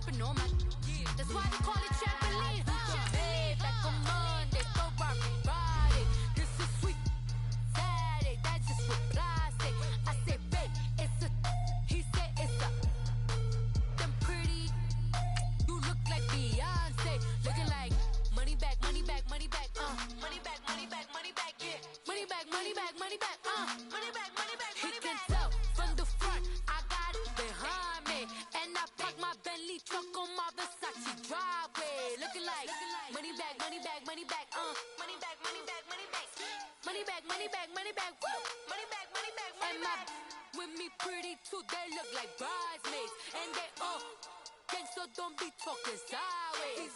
popping on my. That's why they call it trampoline. Hey, back on Monday, go rock Friday. This is sweet Saturday. That's just what I say. I say, babe, it's a. He said it's a. Them pretty. You look like Beyonce, looking like money back, money back, money back, money back, money back, money back, yeah, money back, money back, money back, money back, money back, money back. He can tell from the front, I got it behind me, and I park my Bentley truck on my Versace driveway, looking like money back, money back, money back, money back, money back, money back, money back, money back, money back, money back, money back, money back. With me pretty too, they look like bridesmaids, and they all. So don't be talking sideways.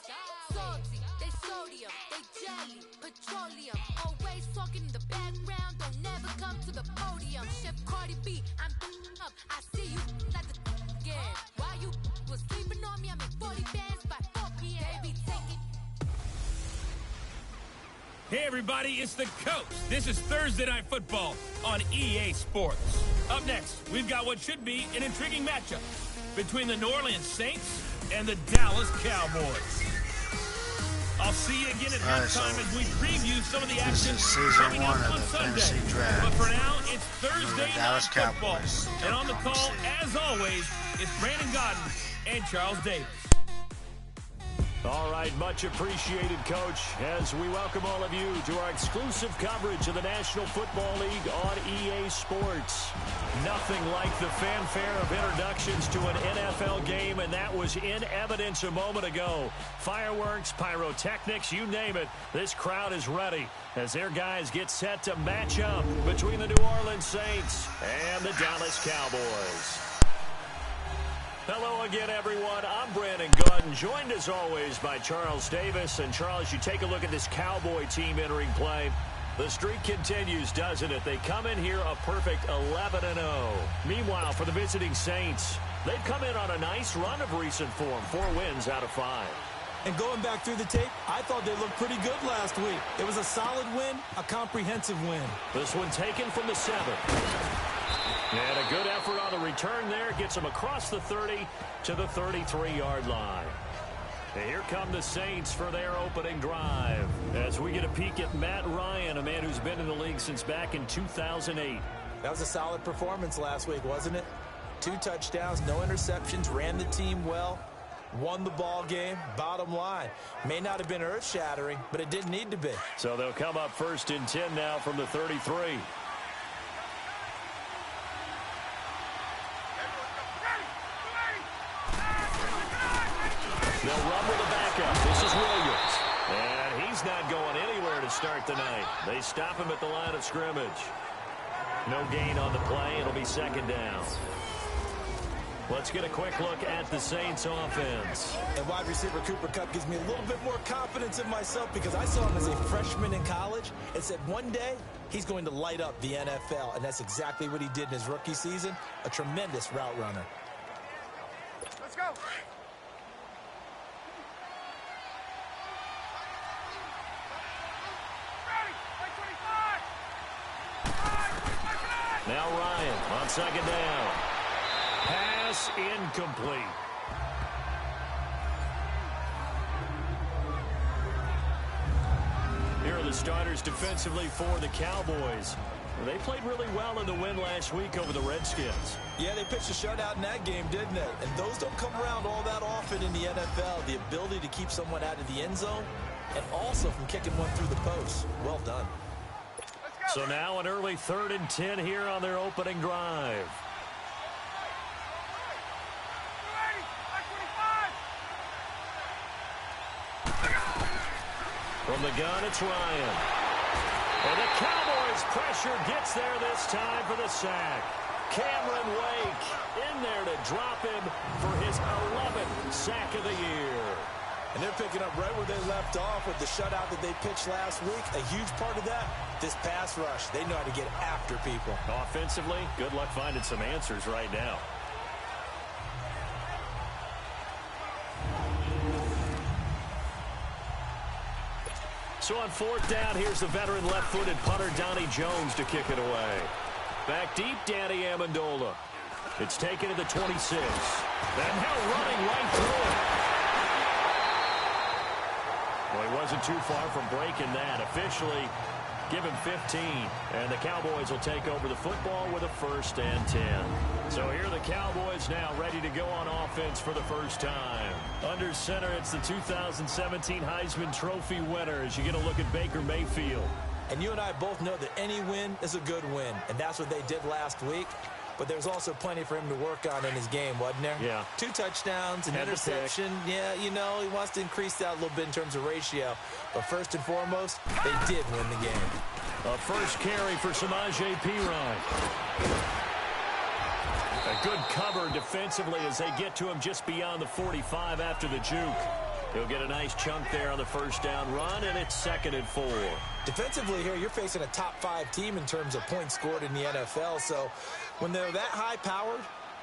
Salty, they sodium, they jelly, petroleum. Always talking in the background, don't never come to the podium. Chef Cardi B, I'm up. I see you at the again. Why you was sleeping on me? I make 40 bands by 4 p.m. Baby, take it. Hey everybody, it's the Coach. This is Thursday Night Football on EA Sports. Up next, we've got what should be an intriguing matchup between the New Orleans Saints and the Dallas Cowboys. I'll see you again at halftime as we preview some of the action coming up on Sunday. But for now, it's Thursday Night Football. And on the call, as always, it's Brandon Godden and Charles Davis. All right, much appreciated, Coach, as we welcome all of you to our exclusive coverage of the National Football League on EA Sports. Nothing like the fanfare of introductions to an NFL game, and that was in evidence a moment ago. Fireworks, pyrotechnics, you name it, this crowd is ready as their guys get set to match up between the New Orleans Saints and the Dallas Cowboys. Hello again, everyone. I'm Brandon Gunn, joined as always by Charles Davis. And Charles, you take a look at this Cowboy team entering play. The streak continues, doesn't it? They come in here a perfect 11-0. Meanwhile, for the visiting Saints, they've come in on a nice run of recent form, 4 wins out of 5. And going back through the tape, I thought they looked pretty good last week. It was a solid win, a comprehensive win. This one taken from the 7. And a good effort on the return there. Gets them across the 30 to the 33-yard line. And here come the Saints for their opening drive. As we get a peek at Matt Ryan, a man who's been in the league since back in 2008. That was a solid performance last week, wasn't it? 2 touchdowns, no interceptions, ran the team well, won the ball game. Bottom line, may not have been earth-shattering, but it didn't need to be. So they'll come up 1st and 10 now from the 33. They'll run with the backup. This is Williams. And he's not going anywhere to start the night. They stop him at the line of scrimmage. No gain on the play. It'll be 2nd down. Let's get a quick look at the Saints offense. And wide receiver Cooper Kupp gives me a little bit more confidence in myself because I saw him as a freshman in college and said one day he's going to light up the NFL. And that's exactly what he did in his rookie season. A tremendous route runner. Let's go. Now Ryan on 2nd down. Pass incomplete. Here are the starters defensively for the Cowboys. They played really well in the win last week over the Redskins. Yeah, they pitched a shutout in that game, didn't they? And those don't come around all that often in the NFL. The ability to keep someone out of the end zone and also from kicking one through the post. Well done. So now an early 3rd and 10 here on their opening drive. From the gun, it's Ryan. And the Cowboys pressure gets there this time for the sack. Cameron Wake in there to drop him for his 11th sack of the year. And they're picking up right where they left off with the shutout that they pitched last week. A huge part of that, this pass rush. They know how to get after people. Offensively, good luck finding some answers right now. So on 4th down, here's the veteran left-footed punter Donnie Jones to kick it away. Back deep, Danny Amendola. It's taken to the 26. And now running right through it. Well, he wasn't too far from breaking that. Officially, give him 15. And the Cowboys will take over the football with a 1st and 10. So here are the Cowboys now ready to go on offense for the first time. Under center, it's the 2017 Heisman Trophy winner as you get a look at Baker Mayfield. And you and I both know that any win is a good win, and that's what they did last week. But there's also plenty for him to work on in his game, wasn't there? Yeah. 2 touchdowns, an interception. Yeah, you know, he wants to increase that a little bit in terms of ratio. But first and foremost, they did win the game. A first carry for Samaje Perine. A good cover defensively as they get to him just beyond the 45 after the juke. He'll get a nice chunk there on the first down run, and it's 2nd and 4. Defensively here, you're facing a top 5 team in terms of points scored in the NFL. So when they're that high-powered,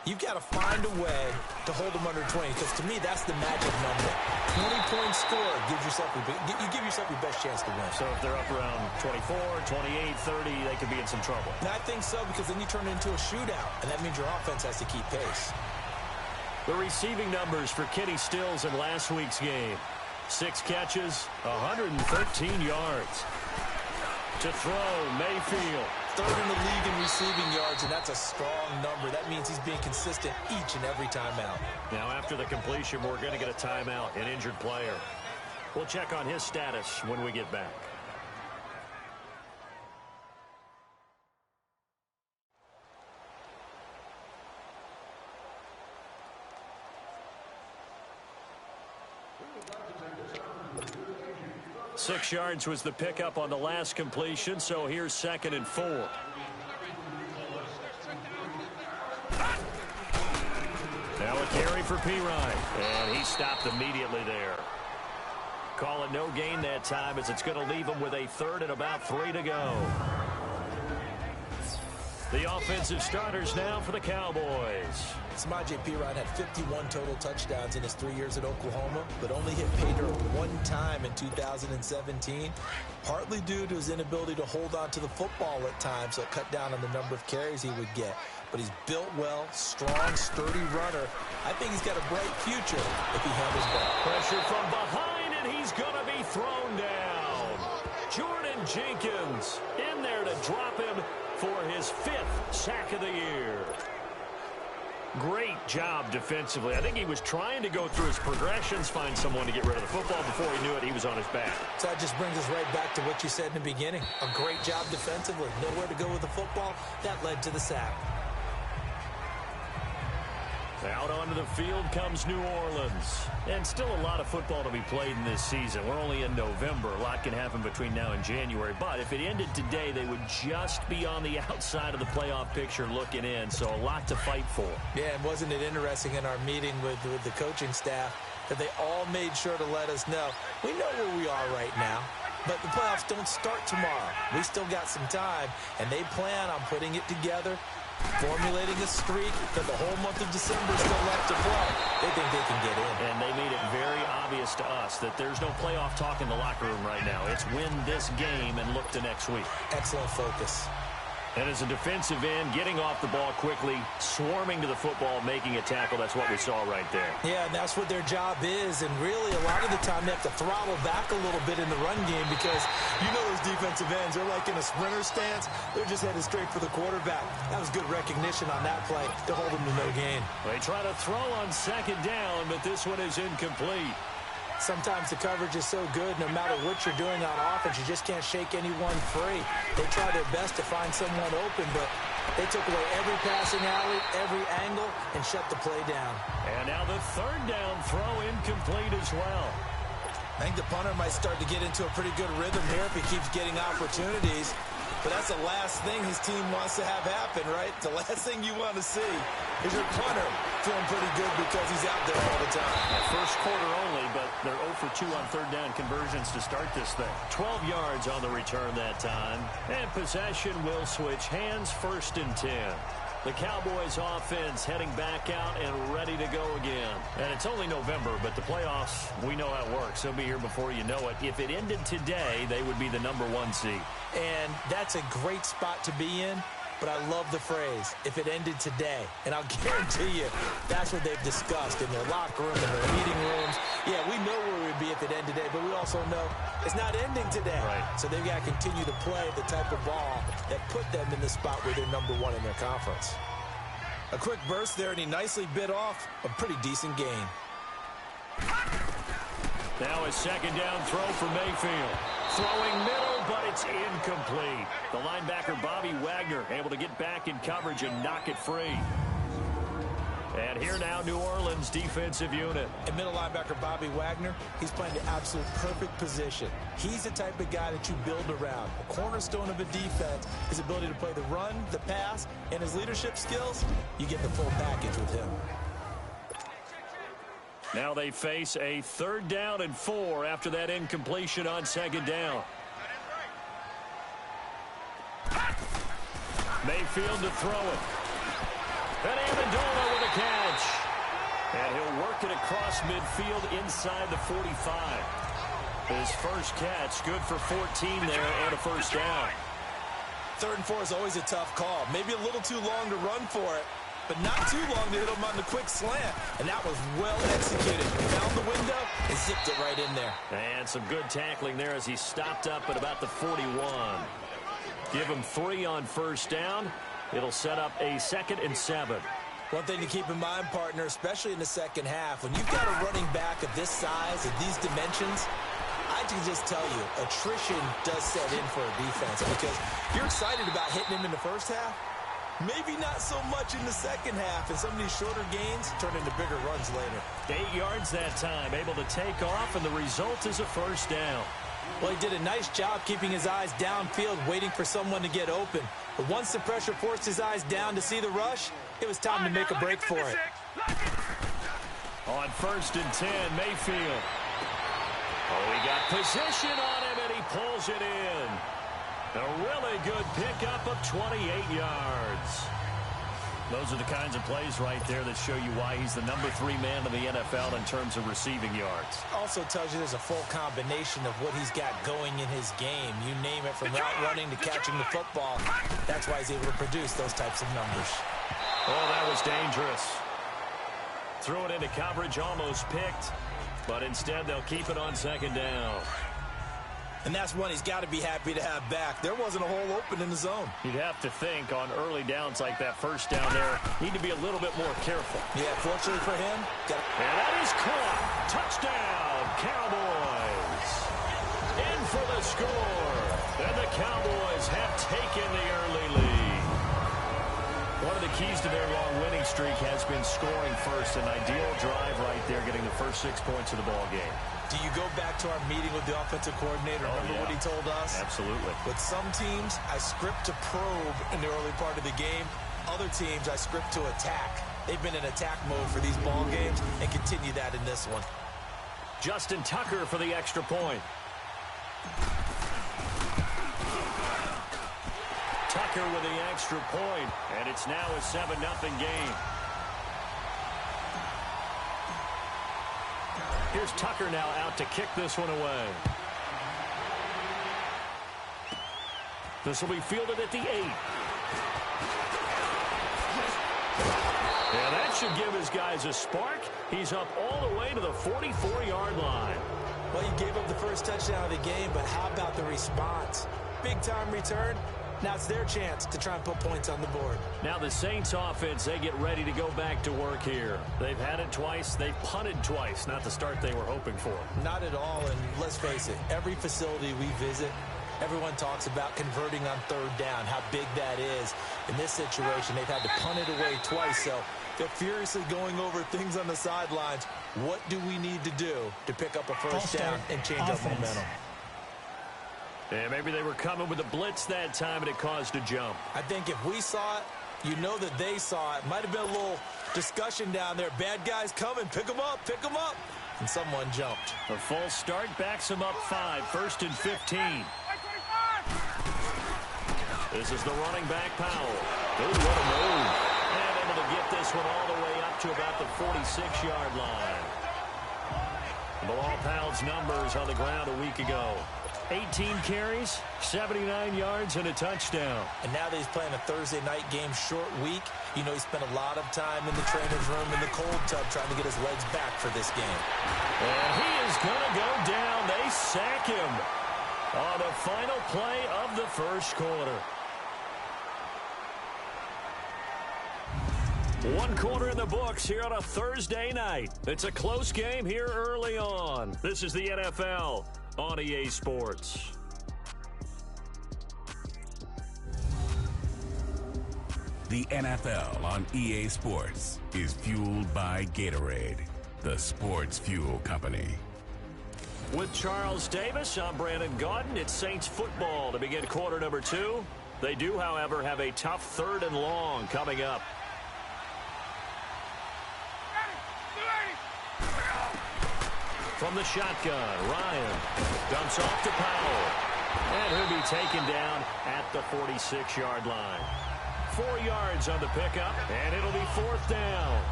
you've got to find a way to hold them under 20. Because to me, that's the magic number. 20 points scored gives yourself you give yourself your best chance to win. So if they're up around 24, 28, 30, they could be in some trouble. And I think so, because then you turn it into a shootout, and that means your offense has to keep pace. The receiving numbers for Kenny Stills in last week's game. 6 catches, 113 yards. To throw, Mayfield. 3rd in the league in receiving yards, and that's a strong number. That means he's being consistent each and every time out. Now, after the completion, we're going to get a timeout, an injured player. We'll check on his status when we get back. Six yards was the pickup on the last completion, so here's 2nd and 4. Now a carry for Perine, and he stopped immediately there. Call it no gain that time as it's going to leave him with a 3rd and about 3 to go. The offensive starters now for the Cowboys. Samaje Perine had 51 total touchdowns in his 3 years at Oklahoma, but only hit pay dirt 1 time in 2017, partly due to his inability to hold on to the football at times, so it cut down on the number of carries he would get. But he's built well, strong, sturdy runner. I think he's got a bright future if he handles ball. Pressure from behind, and he's going to be thrown down. Jordan Jenkins in there to drop him for his 5th sack of the year. Great job defensively. I think he was trying to go through his progressions, find someone to get rid of the football. Before he knew it, he was on his back. So that just brings us right back to what you said in the beginning. A great job defensively. Nowhere to go with the football. That led to the sack. Out onto the field comes New Orleans. And still a lot of football to be played in this season. We're only in November. A lot can happen between now and January. But if it ended today, they would just be on the outside of the playoff picture looking in. So a lot to fight for. Yeah, and wasn't it interesting in our meeting with the coaching staff that they all made sure to let us know, we know where we are right now, but the playoffs don't start tomorrow. We still got some time, and they plan on putting it together, formulating a streak that the whole month of December is still left to play. They think they can get in. And they made it very obvious to us that there's no playoff talk in the locker room right now. It's win this game and look to next week. Excellent focus. And as a defensive end, getting off the ball quickly, swarming to the football, making a tackle, that's what we saw right there. Yeah, and that's what their job is. And really, a lot of the time, they have to throttle back a little bit in the run game because you know those defensive ends, they're like in a sprinter stance. They're just headed straight for the quarterback. That was good recognition on that play to hold them to no gain. They try to throw on 2nd down, but this one is incomplete. Sometimes the coverage is so good, no matter what you're doing on offense, you just can't shake anyone free. They try their best to find someone open, but they took away every passing alley, every angle, and shut the play down. And now the 3rd down throw incomplete as well. I think the punter might start to get into a pretty good rhythm here if he keeps getting opportunities. But that's the last thing his team wants to have happen, right? The last thing you want to see is your punter feeling pretty good because he's out there all the time. First quarter only, but they're 0 for 2 on 3rd down conversions to start this thing. 12 yards on the return that time. And possession will switch hands, 1st and 10. The Cowboys offense heading back out and ready to go again. And it's only November, but the playoffs, we know how it works. They'll be here before you know it. If it ended today, they would be the #1 seed. And that's a great spot to be in but I love the phrase, if it ended today. And I'll guarantee you, that's what they've discussed in their locker room, in their meeting rooms. Yeah, we know where we'd be if it ended today, but we also know it's not ending today. Right. So they've got to continue to play the type of ball that put them in the spot where they're number one in their conference. A quick burst there, and he nicely bit off a pretty decent gain. Now a second down throw for Mayfield. Throwing middle, but it's incomplete. The linebacker, Bobby Wagner, able to get back in coverage and knock it free. And here now, New Orleans defensive unit. And middle linebacker Bobby Wagner, he's playing the absolute perfect position. He's the type of guy that you build around. A cornerstone of a defense, his ability to play the run, the pass, and his leadership skills, you get the full package with him. Now they face a 3rd down and 4 after that incompletion on 2nd down. Mayfield to throw it. And Amendola with a catch. And he'll work it across midfield inside the 45. His first catch, good for 14 there and a 1st down. 3rd and 4 is always a tough call. Maybe a little too long to run for it, but not too long to hit him on the quick slant. And that was well executed. Found the window and zipped it right in there. And some good tackling there as he stopped up at about the 41. Give him 3 on 1st down. It'll set up a 2nd and 7. One thing to keep in mind, partner, especially in the second half, when you've got a running back of this size, of these dimensions, I can just tell you, attrition does set in for a defense because you're excited about hitting him in the first half. Maybe not so much in the second half, and some of these shorter gains turn into bigger runs later. 8 yards that time, able to take off, and the result is a 1st down. Well, he did a nice job keeping his eyes downfield, waiting for someone to get open. But once the pressure forced his eyes down to see the rush, it was time to make a break for it. On 1st and 10, Mayfield. Oh, he got position on him, and he pulls it in. A really good pickup of 28 yards. Those are the kinds of plays right there that show you why he's the number 3 man in the NFL in terms of receiving yards. Also tells you there's a full combination of what he's got going in his game. You name it, from route running to catching the football. That's why he's able to produce those types of numbers. Oh, that was dangerous. Threw it into coverage, almost picked, but instead they'll keep it on 2nd down. And that's one he's got to be happy to have back. There wasn't a hole open in the zone. You'd have to think on early downs like that 1st down there, need to be a little bit more careful. Yeah, fortunately for him. And that is caught. Touchdown, Cowboys. In for the score. And the Cowboys have taken the early lead. One of the keys to their long winning streak has been scoring first. An ideal drive right there, getting the first 6 points of the ball game. Do you go back to our meeting with the offensive coordinator? Remember what he told us? Absolutely. With some teams, I script to probe in the early part of the game. Other teams, I script to attack. They've been in attack mode for these ball games and continue that in this one. Justin Tucker for the extra point. Tucker with the extra point, and it's now a 7-0 game. Here's Tucker now out to kick this one away. This will be fielded at the 8. Yeah, that should give his guys a spark. He's up all the way to the 44-yard line. Well, you gave up the first touchdown of the game, but how about the response? Big-time return. Now it's their chance to try and put points on the board. Now the Saints offense, they get ready to go back to work here. They've had it twice. They've punted twice. Not the start they were hoping for. Not at all, and let's face it, every facility we visit, everyone talks about converting on 3rd down, how big that is. In this situation, they've had to punt it away twice, so they're furiously going over things on the sidelines. What do we need to do to pick up a first down and change our momentum? Yeah, maybe they were coming with a blitz that time and it caused a jump. I think if we saw it, you know that they saw it. Might have been a little discussion down there. Bad guys coming. Pick them up. Pick them up. And someone jumped. A full start backs them up 5. 1st and 15. This is the running back, Powell. Ooh, what a move. And able to get this one all the way up to about the 46-yard line. Below Powell's numbers on the ground a week ago. 18 carries, 79 yards, and a touchdown. And now that he's playing a Thursday night game, short week, you know he spent a lot of time in the trainer's room in the cold tub trying to get his legs back for this game. And he is going to go down. They sack him on the final play of the first quarter. One quarter in the books here on a Thursday night. It's a close game here early on. This is the NFL on EA Sports. The NFL on EA Sports is fueled by Gatorade, the sports fuel company. With Charles Davis, I'm Brandon Gaudin. It's Saints football to begin quarter number 2. They do, however, have a tough 3rd and long coming up. From the shotgun, Ryan dumps off to Powell. And he'll be taken down at the 46-yard line. 4 yards on the pickup, and it'll be 4th down.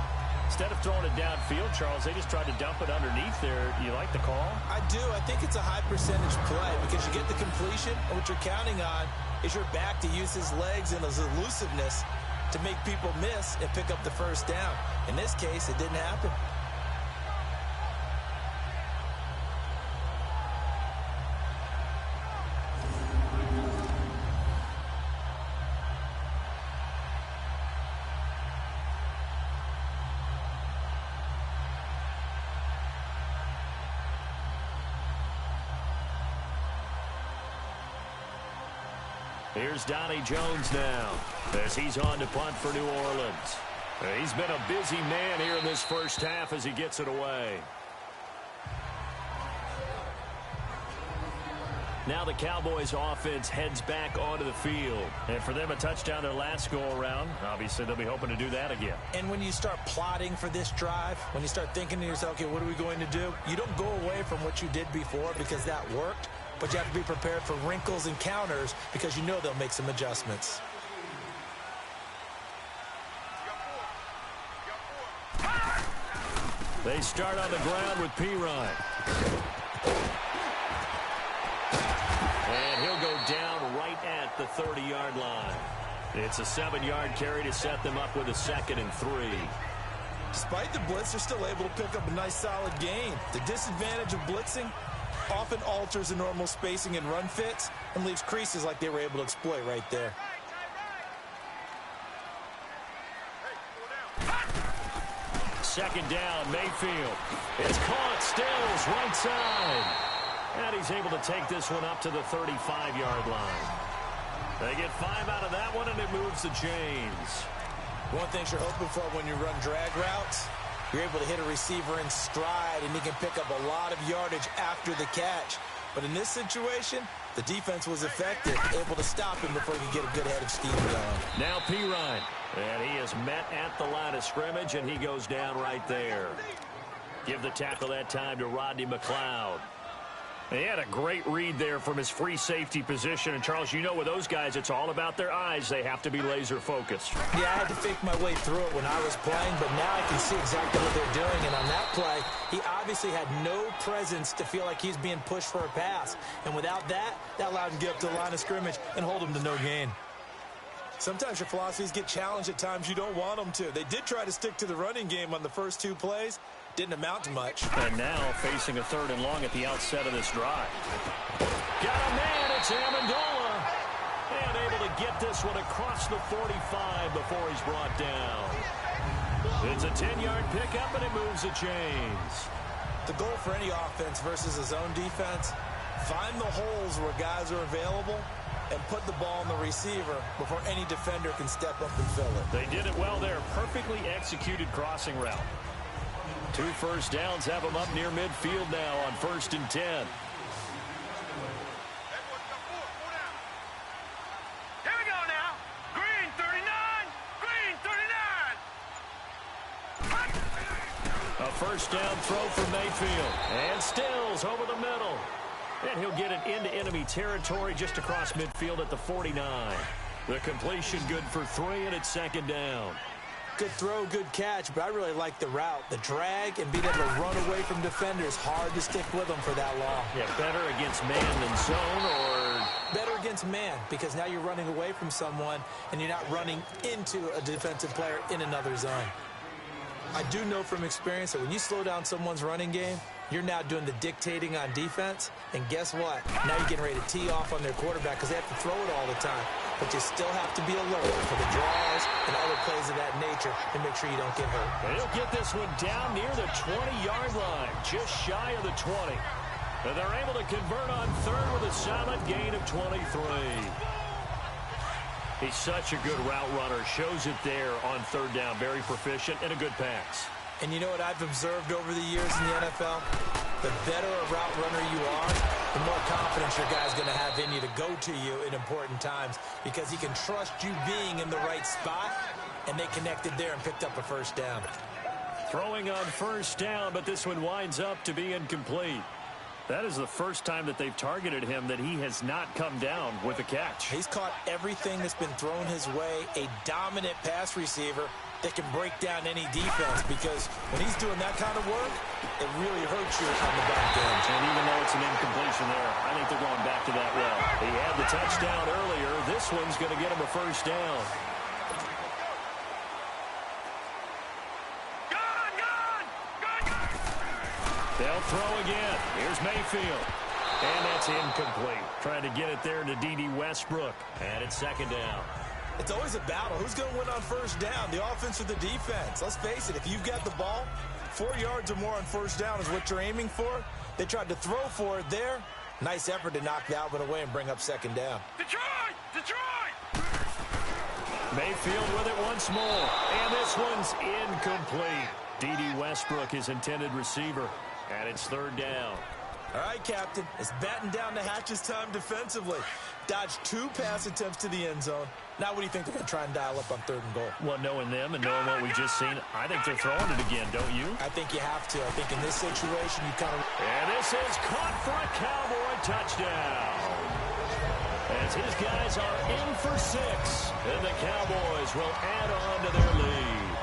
Instead of throwing it downfield, Charles, they just tried to dump it underneath there. You like the call? I do. I think it's a high percentage play because you get the completion, and what you're counting on is your back to use his legs and his elusiveness to make people miss and pick up the first down. In this case, it didn't happen. Here's Donnie Jones now as he's on to punt for New Orleans. He's been a busy man here in this first half as he gets it away. Now the Cowboys offense heads back onto the field. And for them, a touchdown their last go-around. Obviously, they'll be hoping to do that again. And when you start plotting for this drive, when you start thinking to yourself, okay, what are we going to do? You don't go away from what you did before because that worked. But you have to be prepared for wrinkles and counters because you know they'll make some adjustments. They start on the ground with Pirine. And he'll go down right at the 30-yard line. It's a 7-yard carry to set them up with a 2nd and 3. Despite the blitz, they're still able to pick up a nice solid gain. The disadvantage of blitzing often alters the normal spacing and run fits and leaves creases like they were able to exploit right there. Second down, Mayfield. It's caught, Stills, right side. And he's able to take this one up to the 35-yard line. They get 5 out of that one, and it moves the chains. One of the things you're hoping for when you run drag routes, you're able to hit a receiver in stride, and he can pick up a lot of yardage after the catch. But in this situation, the defense was effective, able to stop him before he could get a good head of steam going. Now Pirine, and he is met at the line of scrimmage, and he goes down right there. Give the tackle that time to Rodney McLeod. He had a great read there from his free safety position. And, Charles, you know with those guys, it's all about their eyes. They have to be laser-focused. Yeah, I had to fake my way through it when I was playing, but now I can see exactly what they're doing. And on that play, he obviously had no presence to feel like he's being pushed for a pass. And without that, that allowed him to get up to the line of scrimmage and hold him to no gain. Sometimes your philosophies get challenged at times you don't want them to. They did try to stick to the running game on the first 2 plays. Didn't amount to much. And now facing a 3rd and long at the outset of this drive. Got a man, it's Amendola. And able to get this one across the 45 before he's brought down. It's a 10-yard pickup, and it moves the chains. The goal for any offense versus a zone defense, find the holes where guys are available and put the ball on the receiver before any defender can step up and fill it. They did it well there. Perfectly executed crossing route. 2 first downs have them up near midfield now on 1st and 10. Here we go now. Green 39. Green 39. A first down throw for Mayfield. And Stills over the middle. And he'll get it into enemy territory just across midfield at the 49. The completion good for 3, and it's 2nd down. Good throw, good catch, but I really like the route. The drag and being able to run away from defenders, hard to stick with them for that long. Yeah, better against man than zone, or better against man, because now you're running away from someone and you're not running into a defensive player in another zone. I do know from experience that when you slow down someone's running game, you're now doing the dictating on defense, and guess what? Now you're getting ready to tee off on their quarterback because they have to throw it all the time. But you still have to be alert for the draws and other plays of that nature to make sure you don't get hurt. And he'll get this one down near the 20-yard line, just shy of the 20. And they're able to convert on third with a solid gain of 23. He's such a good route runner. Shows it there on third down. Very proficient and a good pass. And you know what I've observed over the years in the NFL? The better a route runner you are, the more confidence your guy's going to have in you to go to you in important times because he can trust you being in the right spot, and they connected there and picked up a first down. Throwing on first down, but this one winds up to be incomplete. That is the first time that they've targeted him that he has not come down with a catch. He's caught everything that's been thrown his way, a dominant pass receiver that can break down any defense, because when he's doing that kind of work, it really hurts you on the back end. And even though it's an incompletion there, I think they're going back to that well. He had the touchdown earlier. This one's going to get him a first down. They'll throw again. Here's Mayfield. And that's incomplete. Trying to get it there to D.D. Westbrook. And it's second down. It's always a battle. Who's going to win on first down, the offense or the defense? Let's face it, if you've got the ball, 4 yards or more on first down is what you're aiming for. They tried to throw for it there. Nice effort to knock that one away and bring up second down. Detroit! Detroit! Mayfield with it once more. And this one's incomplete. D.D. Westbrook, his intended receiver. And it's third down. All right, Captain. It's batting down the hatches time defensively. Dodged 2 pass attempts to the end zone. Now what do you think they're going to try and dial up on third and goal? Well, knowing them and knowing what we just seen, I think they're throwing it again, don't you? I think you have to. I think in this situation, you kind of... And this is caught for a Cowboy touchdown. As his guys are in for 6. And the Cowboys will add on to their lead.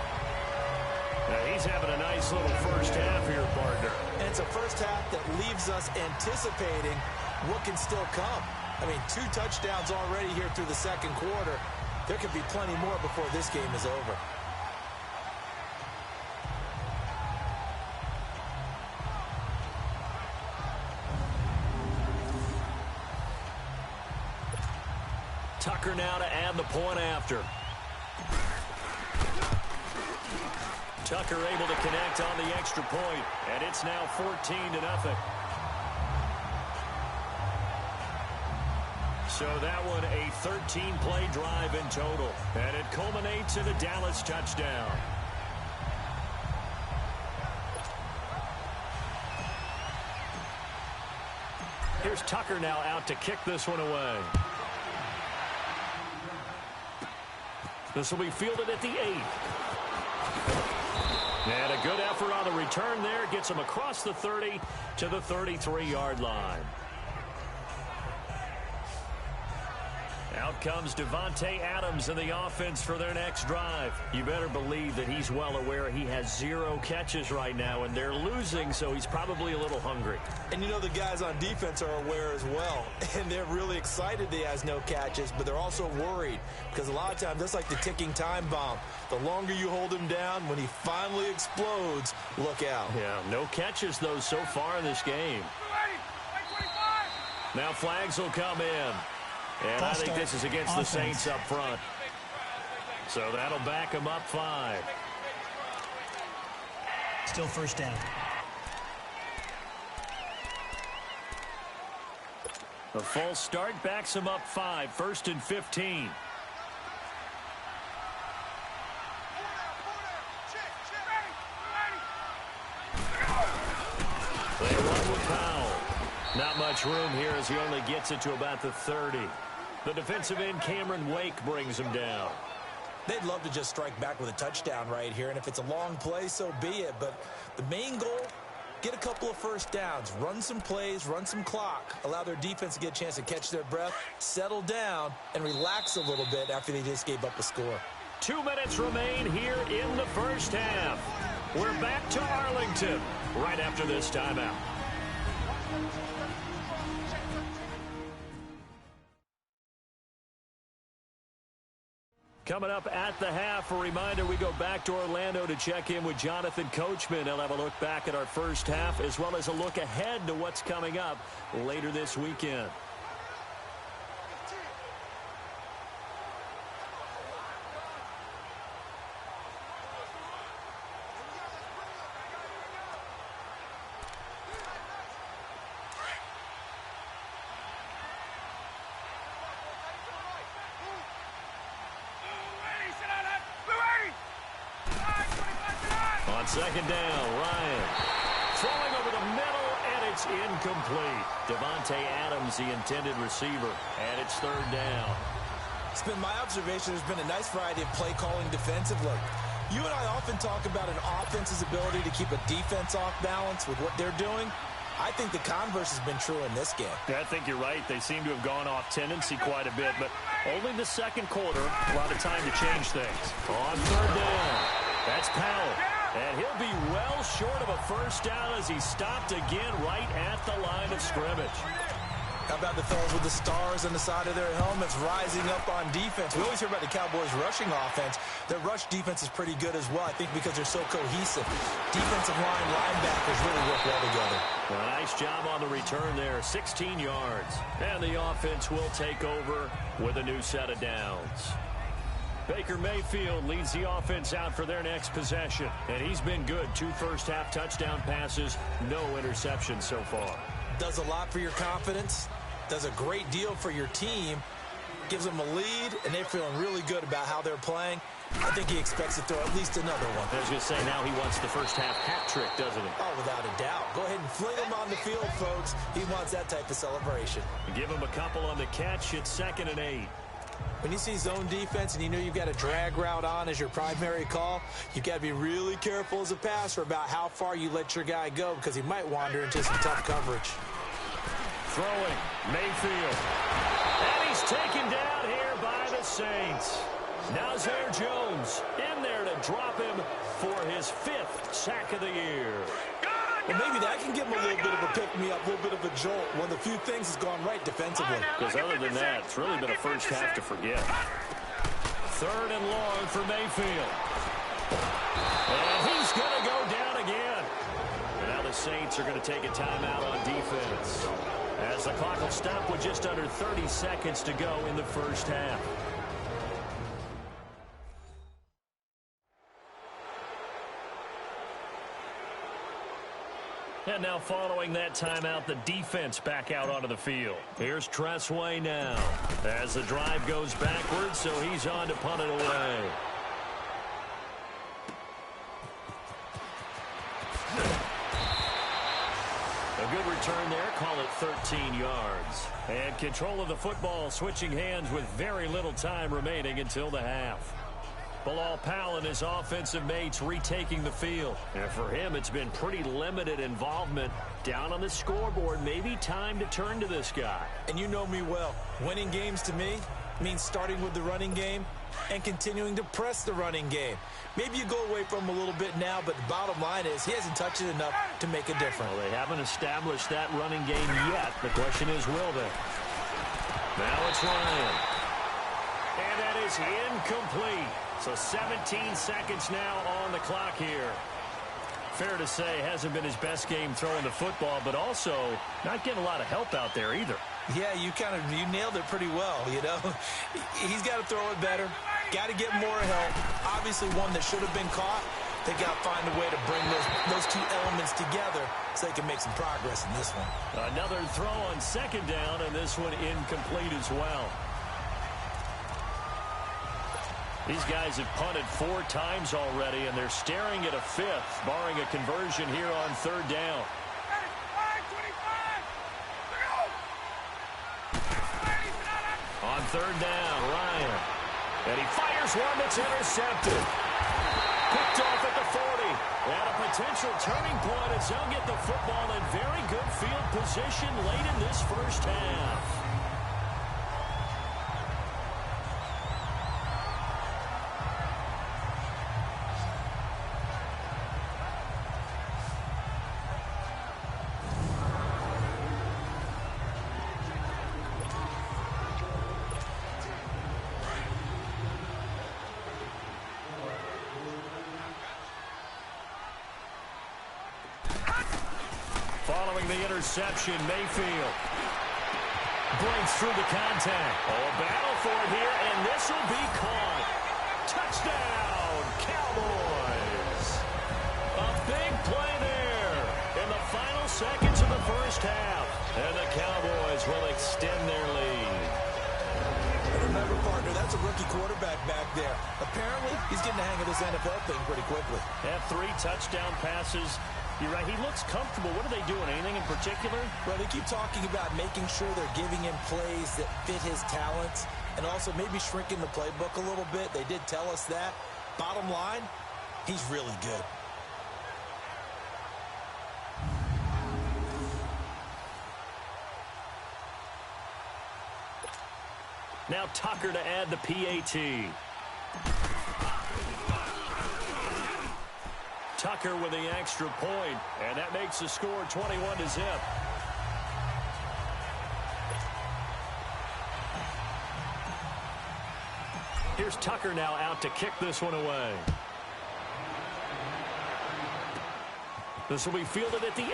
Now, he's having a nice little first half here, partner. And it's a first half that leaves us anticipating what can still come. I mean, 2 touchdowns already here through the second quarter. There could be plenty more before this game is over. Tucker now to add the point after. Tucker able to connect on the extra point, and it's now 14-0. So that one a 13-play drive in total, and it culminates in a Dallas touchdown. Here's Tucker now out to kick this one away. This will be fielded at the 8. And a good effort on the return there. Gets him across the 30 to the 33-yard line. Out comes Devontae Adams in the offense for their next drive. You better believe that he's well aware he has 0 catches right now, and they're losing, so he's probably a little hungry. And you know the guys on defense are aware as well, and they're really excited that he has no catches, but they're also worried because a lot of times that's like the ticking time bomb. The longer you hold him down, when he finally explodes, look out. Yeah, no catches, though, so far in this game. Now flags will come in. And I think this is against the Saints up front. So that'll back them up 5. Still first down. A false start backs them up 5. 1st and 15. They run with Powell. Not much room here as he only gets it to about the 30. The defensive end, Cameron Wake, brings him down. They'd love to just strike back with a touchdown right here, and if it's a long play, so be it. But the main goal, get a couple of first downs, run some plays, run some clock, allow their defense to get a chance to catch their breath, settle down, and relax a little bit after they just gave up a score. 2 minutes remain here in the first half. We're back to Arlington right after this timeout. Coming up at the half, a reminder, we go back to Orlando to check in with Jonathan Coachman. He'll have a look back at our first half as well as a look ahead to what's coming up later this weekend. Second down, Ryan. Throwing over the middle, and it's incomplete. Devontae Adams, the intended receiver, and it's third down. It's been my observation there's been a nice variety of play calling defensively. You and I often talk about an offense's ability to keep a defense off balance with what they're doing. I think the converse has been true in this game. Yeah, I think you're right. They seem to have gone off tendency quite a bit, but only the second quarter, a lot of time to change things. On third down, that's Powell. And he'll be well short of a first down as he stopped again right at the line of scrimmage. How about the fellas with the stars on the side of their helmets rising up on defense? We always hear about the Cowboys' rushing offense. Their rush defense is pretty good as well, I think, because they're so cohesive. Defensive line, linebackers really work well together. Well, nice job on the return there, 16 yards. And the offense will take over with a new set of downs. Baker Mayfield leads the offense out for their next possession. And he's been good. 2 first-half touchdown passes, no interceptions so far. Does a lot for your confidence, does a great deal for your team, gives them a lead, and they're feeling really good about how they're playing. I think he expects to throw at least another one. I was going to say, now he wants the first-half hat trick, doesn't he? Oh, without a doubt. Go ahead and fling him on the field, folks. He wants that type of celebration. Give him a couple on the catch. It's 2nd and 8. When you see zone defense and you know you've got a drag route on as your primary call, you've got to be really careful as a passer about how far you let your guy go because he might wander into some tough coverage. Throwing, Mayfield. And he's taken down here by the Saints. Now Zay Jones in there to drop him for his 5th sack of the year. Well, maybe that can give him a little bit of a pick-me-up, a little bit of a jolt. One of the few things has gone right defensively. Because other than that, it's really been a first half to forget. 3rd and long for Mayfield. And he's going to go down again. And now the Saints are going to take a timeout on defense, as the clock will stop with just under 30 seconds to go in the first half. And now following that timeout, the defense back out onto the field. Here's Tressway now as the drive goes backwards, so he's on to punt it away. A good return there, call it 13 yards. And control of the football switching hands with very little time remaining until the half. Bilal Powell and his offensive mates retaking the field. And for him, it's been pretty limited involvement. Down on the scoreboard, maybe time to turn to this guy. And you know me well. Winning games to me means starting with the running game and continuing to press the running game. Maybe you go away from him a little bit now, but the bottom line is he hasn't touched it enough to make a difference. Well, they haven't established that running game yet. The question is, will they? Now it's Ryan. And that is incomplete. So 17 seconds now on the clock here. Fair to say, hasn't been his best game throwing the football, but also not getting a lot of help out there either. Yeah, you nailed it pretty well, you know. He's got to throw it better. Got to get more help. Obviously one that should have been caught. They got to find a way to bring those two elements together so they can make some progress in this one. Another throw on 2nd down, and this one incomplete as well. These guys have punted 4 times already, and they're staring at a 5th, barring a conversion here on 3rd down. On 3rd down, Ryan. And he fires one that's intercepted. Picked off at the 40. And a potential turning point as they'll get the football in very good field position late in this first half. Following the interception, Mayfield breaks through the contact. Oh, a battle for it here, and this will be caught. Touchdown, Cowboys. A big play there in the final seconds of the first half. And the Cowboys will extend their lead. Remember, partner, that's a rookie quarterback back there. Apparently, he's getting the hang of this NFL thing pretty quickly. Had 3 touchdown passes. You're right, he looks comfortable. What are they doing? Anything in particular? Well, they keep talking about making sure they're giving him plays that fit his talents and also maybe shrinking the playbook a little bit. They did tell us that. Bottom line, he's really good. Now Tucker to add the PAT. Tucker with the extra point, and that makes the score 21-0. Here's Tucker now out to kick this one away. This will be fielded at the 8.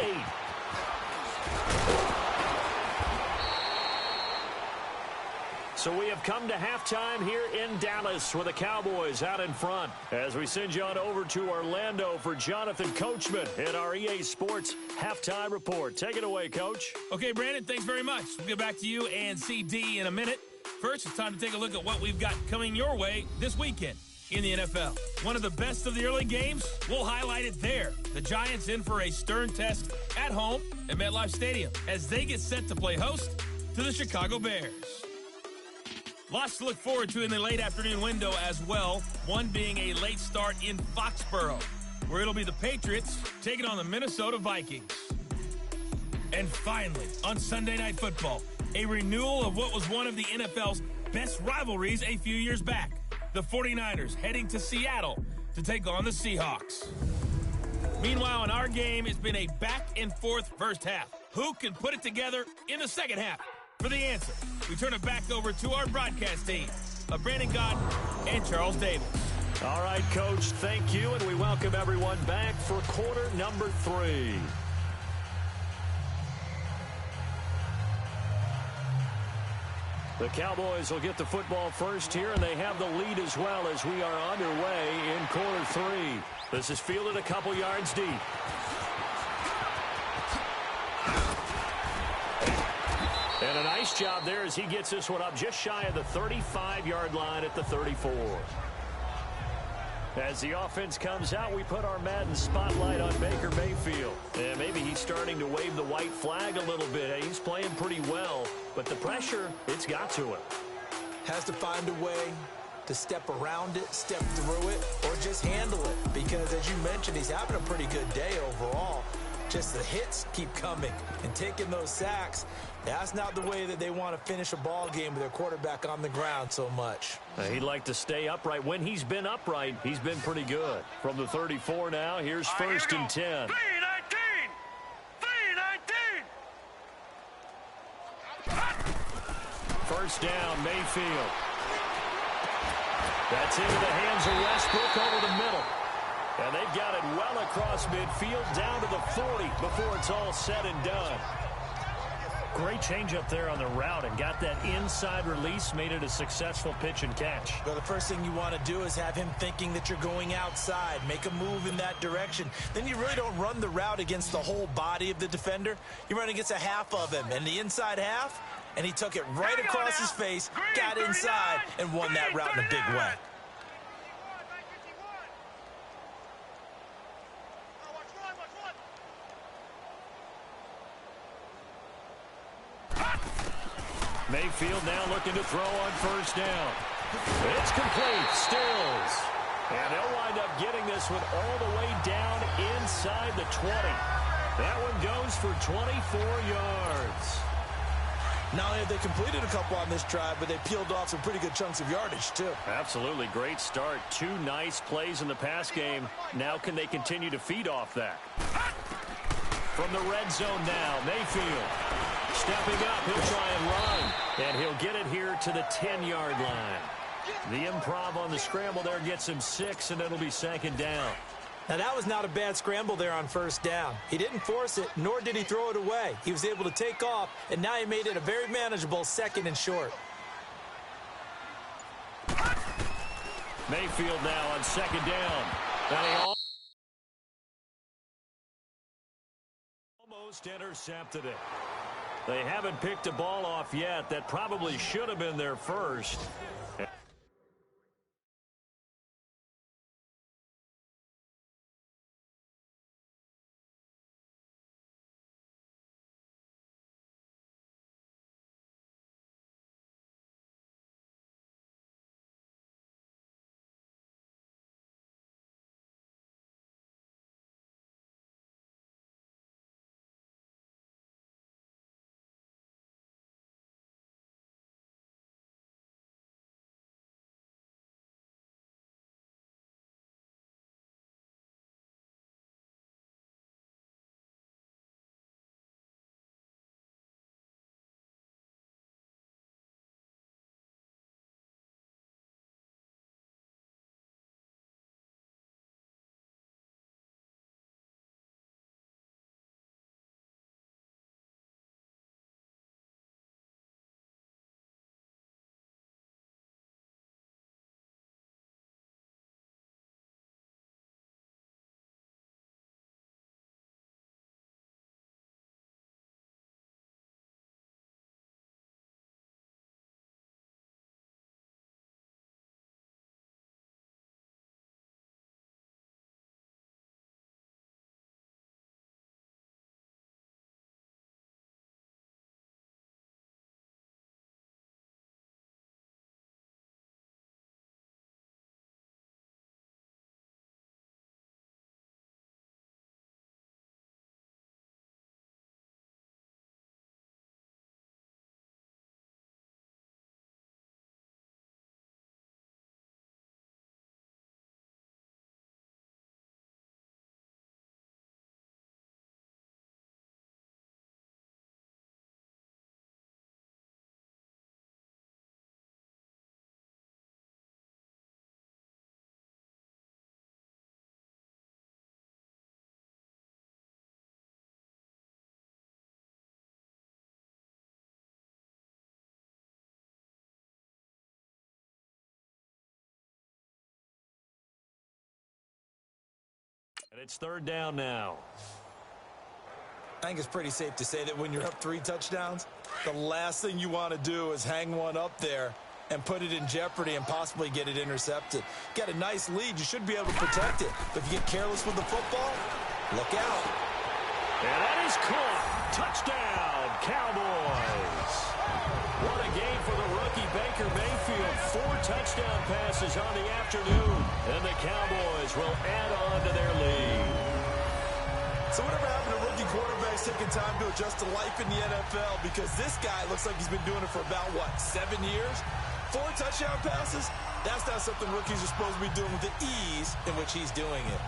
So we have come to halftime here in Dallas with the Cowboys out in front. As we send you on over to Orlando for Jonathan Coachman in our EA Sports Halftime Report. Take it away, Coach. Okay, Brandon, thanks very much. We'll get back to you and CD in a minute. First, it's time to take a look at what we've got coming your way this weekend in the NFL. One of the best of the early games, we'll highlight it there. The Giants in for a stern test at home at MetLife Stadium as they get set to play host to the Chicago Bears. Lots to look forward to in the late afternoon window as well, one being a late start in Foxborough, where it'll be the Patriots taking on the Minnesota Vikings. And finally, on Sunday Night Football, a renewal of what was one of the NFL's best rivalries a few years back. The 49ers heading to Seattle to take on the Seahawks. Meanwhile, in our game, it's been a back-and-forth first half. Who can put it together in the second half? For the answer, we turn it back over to our broadcast team of Brandon Gott and Charles Davis. All right, Coach, thank you, and we welcome everyone back for quarter number 3. The Cowboys will get the football first here, and they have the lead as well as we are underway in quarter 3. This is fielded a couple yards deep. And a nice job there as he gets this one up just shy of the 35-yard line at the 34. As the offense comes out, we put our Madden spotlight on Baker Mayfield. And maybe he's starting to wave the white flag a little bit. He's playing pretty well, but the pressure, it's got to him. Has to find a way to step around it, step through it, or just handle it. Because as you mentioned, he's having a pretty good day overall. Just the hits keep coming and taking those sacks. That's not the way that they want to finish a ball game with their quarterback on the ground so much. He'd like to stay upright. When he's been upright, he's been pretty good. From the 34 now, here's first and 10. 3-19! 3-19! First down, Mayfield. That's into the hands of Westbrook over the middle. And they've got it well across midfield down to the 40 before it's all said and done. Great change up there on the route and got that inside release, made it a successful pitch and catch. Well, the first thing you want to do is have him thinking that you're going outside, make a move in that direction. Then you really don't run the route against the whole body of the defender. You run against a half of him, and the inside half, and he took it right across his face, got inside, and won that route in a big way. Mayfield now looking to throw on first down. It's complete. Stills. And they'll wind up getting this one all the way down inside the 20. That one goes for 24 yards. Not only have they completed a couple on this drive, but they peeled off some pretty good chunks of yardage, too. Absolutely. Great start. 2 nice plays in the pass game. Now can they continue to feed off that? From the red zone now, Mayfield. Stepping up, he'll try and run. And he'll get it here to the 10-yard line. The improv on the scramble there gets him 6, and it'll be second down. Now, that was not a bad scramble there on first down. He didn't force it, nor did he throw it away. He was able to take off, and now he made it a very manageable 2nd and short. Mayfield now on 2nd down. And he almost intercepted it. They haven't picked a ball off yet. That probably should have been their first. And it's 3rd down now. I think it's pretty safe to say that when you're up 3 touchdowns, the last thing you want to do is hang one up there and put it in jeopardy and possibly get it intercepted. Got a nice lead. You should be able to protect it. But if you get careless with the football, look out. And that is caught. Touchdown, Cowboys. What a game for the rookie Baker Mayfield. 4 touchdown passes on the afternoon. And the Cowboys will add on to their lead. So whatever happened to rookie quarterbacks taking time to adjust to life in the NFL? Because this guy looks like he's been doing it for about, 7 years? 4 touchdown passes? That's not something rookies are supposed to be doing with the ease in which he's doing it.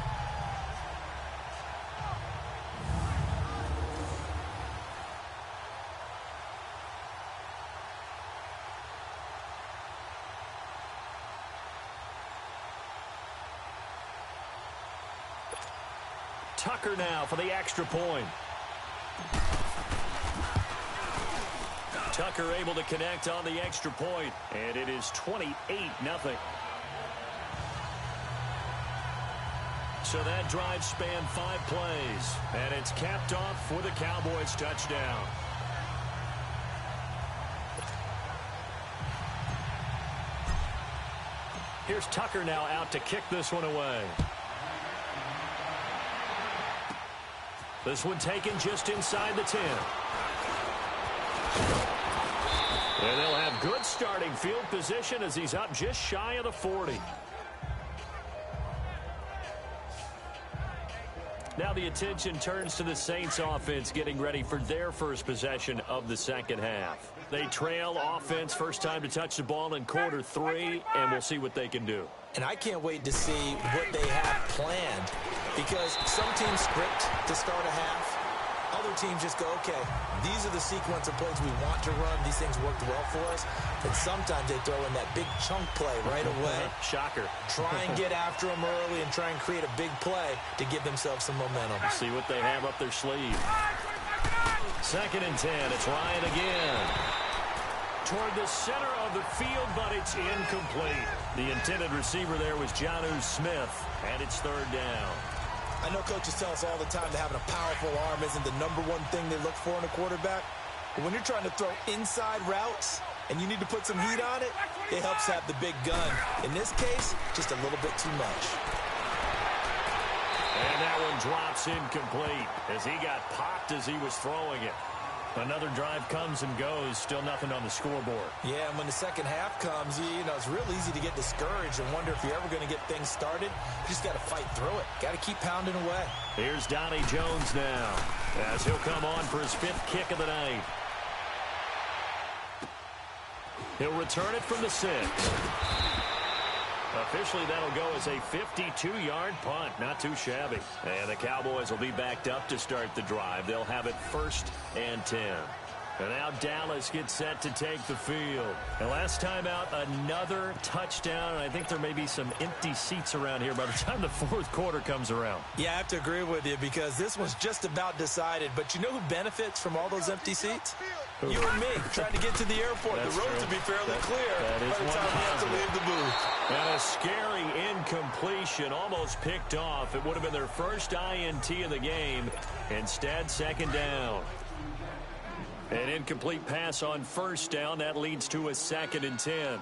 Tucker now for the extra point. Tucker able to connect on the extra point, and it is 28-0. So that drive spanned 5 plays, and it's capped off for the Cowboys touchdown. Here's Tucker now out to kick this one away. This one taken just inside the 10. And they'll have good starting field position as he's up just shy of the 40. Now the attention turns to the Saints offense getting ready for their first possession of the second half. They trail offense first time to touch the ball in quarter 3, and we'll see what they can do. And I can't wait to see what they have planned, because some teams script to start a half. other teams just go, okay, these are the sequence of plays we want to run. These things worked well for us. And sometimes they throw in that big chunk play right away. Shocker. Try and get after them early and try and create a big play to give themselves some momentum. See what they have up their sleeve. 2nd and 10. It's Ryan again. Toward the center of the field, but it's incomplete. The intended receiver there was Jonnu Smith, and it's 3rd down. I know coaches tell us all the time that having a powerful arm isn't the #1 thing they look for in a quarterback. But when you're trying to throw inside routes and you need to put some heat on it, it helps have the big gun. In this case, just a little bit too much. And that one drops incomplete as he got popped as he was throwing it. Another drive comes and goes, still nothing on the scoreboard. Yeah, and when the second half comes, you know, it's real easy to get discouraged and wonder if you're ever going to get things started. You just got to fight through it. Got to keep pounding away. Here's Donnie Jones now as he'll come on for his 5th kick of the night. He'll return it from the 6. Officially, that'll go as a 52-yard punt. Not too shabby. And the Cowboys will be backed up to start the drive. They'll have it 1st and 10. And now Dallas gets set to take the field. And last time out, another touchdown. And I think there may be some empty seats around here by the time the 4th quarter comes around. Yeah, I have to agree with you because this one's just about decided. But you know who benefits from all those empty seats? You and me, trying to get to the airport. That's the roads true. will be fairly clear That by is the one time we have to positive. leave the booth. And a scary incompletion, almost picked off. It would have been their first INT of the game. Instead, 2nd down. An incomplete pass on 1st down. That leads to a 2nd and 10.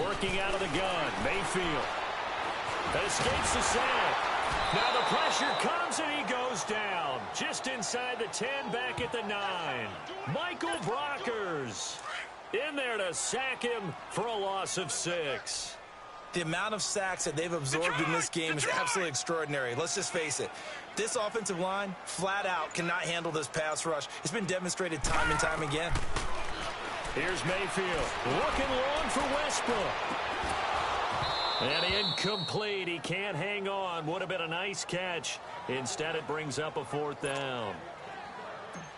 Working out of the gun, Mayfield. That escapes the sack. Now the pressure comes and he goes down. Just inside the 10, back at the 9. Michael Brockers in there to sack him for a loss of 6. The amount of sacks that they've absorbed in this game is absolutely extraordinary. Let's just face it. This offensive line, flat out, cannot handle this pass rush. It's been demonstrated time and time again. Here's Mayfield. Looking long for Westbrook. And incomplete. He can't hang on. Would have been a nice catch. Instead, it brings up a 4th down.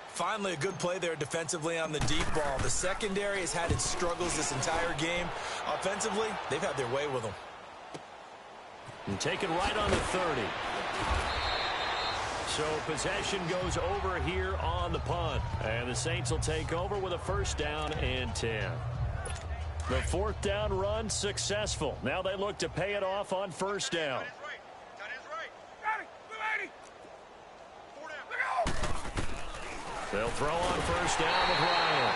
Finally, a good play there defensively on the deep ball. The secondary has had its struggles this entire game. Offensively, they've had their way with them. And take it right on the 30. So possession goes over here on the punt. And the Saints will take over with a 1st down and 10. The 4th down run successful. Now they look to pay it off on 1st down. They'll throw on 1st down with Ryan.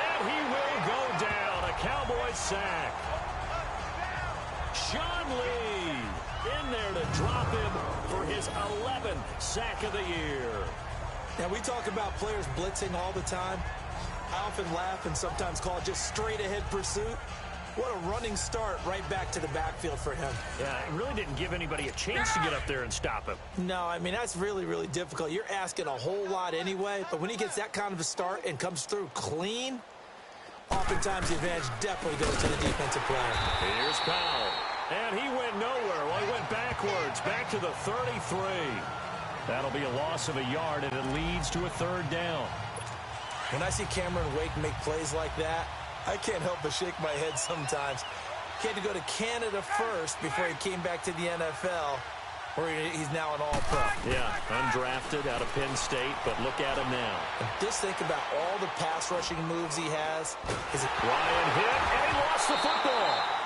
And he will go down. A Cowboys sack. Sean Lee in there to drop him for his 11th sack of the year. Now, we talk about players blitzing all the time. I often laugh and sometimes call it just straight-ahead pursuit. What a running start right back to the backfield for him. Yeah, it really didn't give anybody a chance to get up there and stop him. No, I mean, that's really, really difficult. You're asking a whole lot anyway, but when he gets that kind of a start and comes through clean, oftentimes the advantage definitely goes to the defensive player. Here's Powell. And he went nowhere. Well, he went backwards, back to the 33. That'll be a loss of a yard, and it leads to a 3rd down. When I see Cameron Wake make plays like that, I can't help but shake my head sometimes. He had to go to Canada first before he came back to the NFL, where he's now an all-pro. Yeah, undrafted out of Penn State, but look at him now. And just think about all the pass rushing moves he has. Ryan hit, and he lost the football.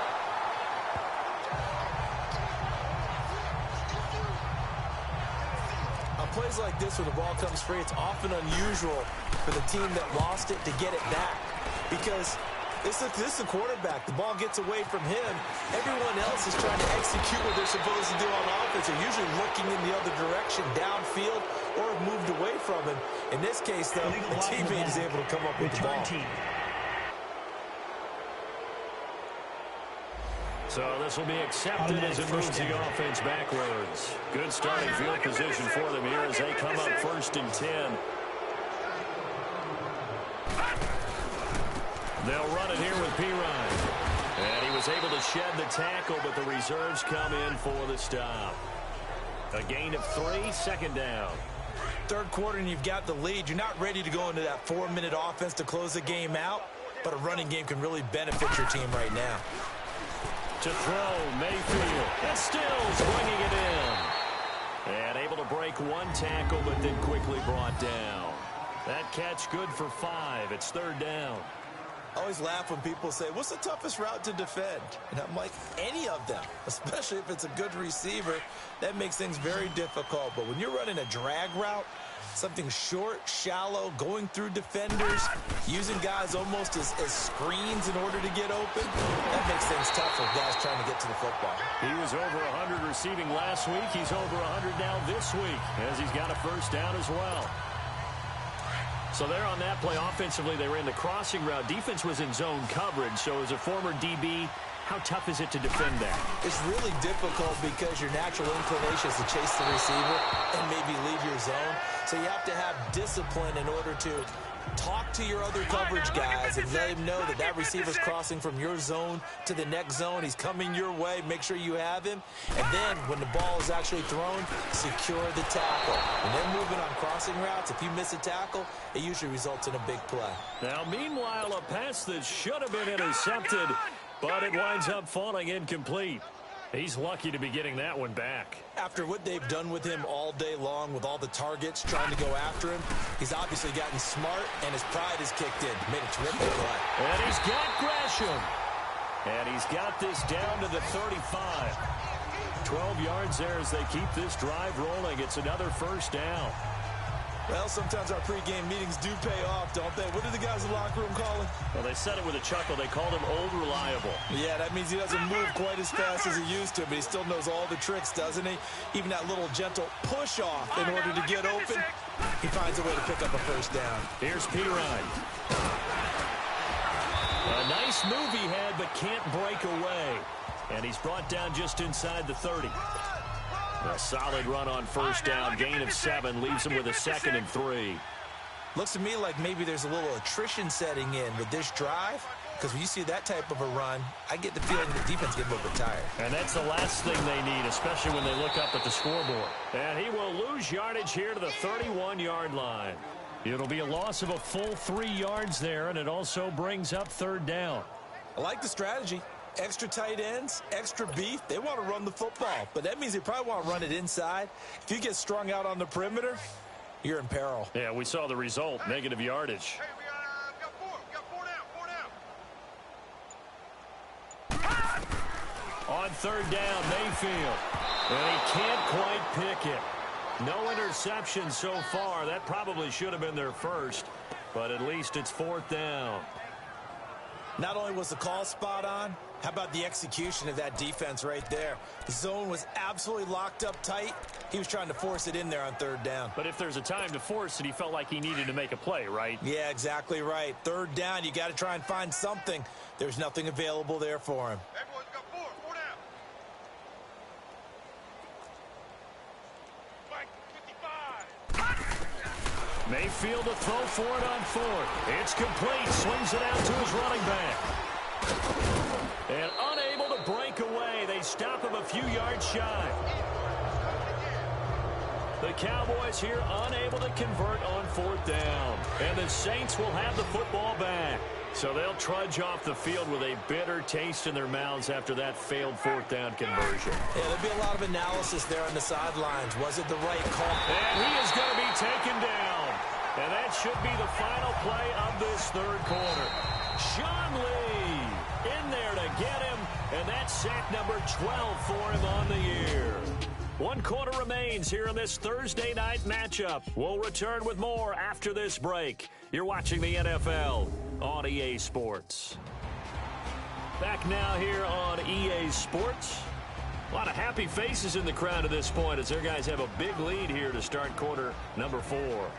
Plays like this where the ball comes free, it's often unusual for the team that lost it to get it back. Because this is a quarterback. The ball gets away from him. Everyone else is trying to execute what they're supposed to do on offense. They're usually looking in the other direction, downfield, or have moved away from him. In this case, though, the teammate is able to come up with the ball. So this will be accepted as it moves the offense backwards. Good starting field position for them here as they come up 1st and 10. They'll run it here with Pirine. And he was able to shed the tackle, but the reserves come in for the stop. A gain of 3, second down. Third quarter and you've got the lead. You're not ready to go into that 4-minute offense to close the game out, but a running game can really benefit your team right now. To throw, Mayfield. And Stills bringing it in. And able to break one tackle, but then quickly brought down. That catch good for 5. It's third down. I always laugh when people say, what's the toughest route to defend? And I'm like, any of them, especially if it's a good receiver. That makes things very difficult. But when you're running a drag route, something short, shallow, going through defenders, using guys almost as screens in order to get open, that makes things tough for guys trying to get to the football. He was over 100 receiving last week. He's over 100 now this week as he's got a first down as well. So there on that play, offensively, they ran the crossing route. Defense was in zone coverage. So as a former DB, how tough is it to defend that? It's really difficult because your natural inclination is to chase the receiver and maybe leave your zone. So you have to have discipline in order to talk to your other coverage guys and let him know that that receiver's crossing from your zone to the next zone. He's coming your way. Make sure you have him. And then when the ball is actually thrown, secure the tackle. And then moving on crossing routes, if you miss a tackle, it usually results in a big play. Now, meanwhile, a pass that should have been intercepted, but it winds up falling incomplete. He's lucky to be getting that one back. After what they've done with him all day long with all the targets trying to go after him, he's obviously gotten smart, and his pride is kicked in. Made a terrific play. And he's got Gresham. And he's got this down to the 35. 12 yards there as they keep this drive rolling. It's another first down. Well, sometimes our pregame meetings do pay off, don't they? What did the guys in the locker room call him? Well, they said it with a chuckle. They called him Old Reliable. Yeah, that means he doesn't move quite as fast as he used to, but he still knows all the tricks, doesn't he? Even that little gentle push-off in order to get open, he finds a way to pick up a first down. Here's Pirine. A nice move he had, but can't break away. And he's brought down just inside the 30. A solid run on first down. Gain of 7 leaves him with a 2nd and 3. Looks to me like maybe there's a little attrition setting in with this drive, because when you see that type of a run, I get the feeling the defense gets a little bit tired. And that's the last thing they need, especially when they look up at the scoreboard. And he will lose yardage here to the 31-yard line. It'll be a loss of a full 3 yards there, and it also brings up third down. I like the strategy. Extra tight ends, extra beef. They want to run the football, but that means they probably want to run it inside. If you get strung out on the perimeter, you're in peril. Yeah, we saw the result, negative yardage. Hey, we got 4. We got 4 down. On third down, Mayfield. And he can't quite pick it. No interception so far. That probably should have been their first, but at least it's fourth down. Not only was the call spot on, how about the execution of that defense right there? The zone was absolutely locked up tight. He was trying to force it in there on third down. But if there's a time to force it, he felt like he needed to make a play, right? Yeah, exactly right. Third down, you got to try and find something. There's nothing available there for him. Everyone's got 4 down. Mike, 55. Mayfield to throw for it on fourth. It's complete. Swings it out to his running back. And unable to break away. They stop him a few yards shy. The Cowboys here unable to convert on fourth down. And the Saints will have the football back. So they'll trudge off the field with a bitter taste in their mouths after that failed fourth down conversion. Yeah, there'll be a lot of analysis there on the sidelines. Was it the right call? And he is going to be taken down. And that should be the final play of this third quarter. Sean Lee in there to get him, and that's sack number 12 for him on the year. 1 quarter remains here in this Thursday night matchup. We'll return with more after this break. You're watching the NFL on EA Sports. Back now here on EA Sports. A lot of happy faces in the crowd at this point as their guys have a big lead here to start quarter number 4.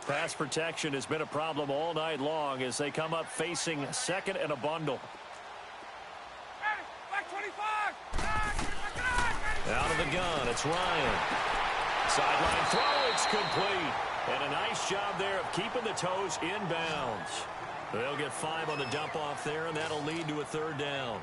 Pass protection has been a problem all night long as they come up facing second and a bundle. Out of the gun, it's Ryan. Sideline throw, it's complete. And a nice job there of keeping the toes inbounds. They'll get 5 on the dump off there, and that'll lead to a third down.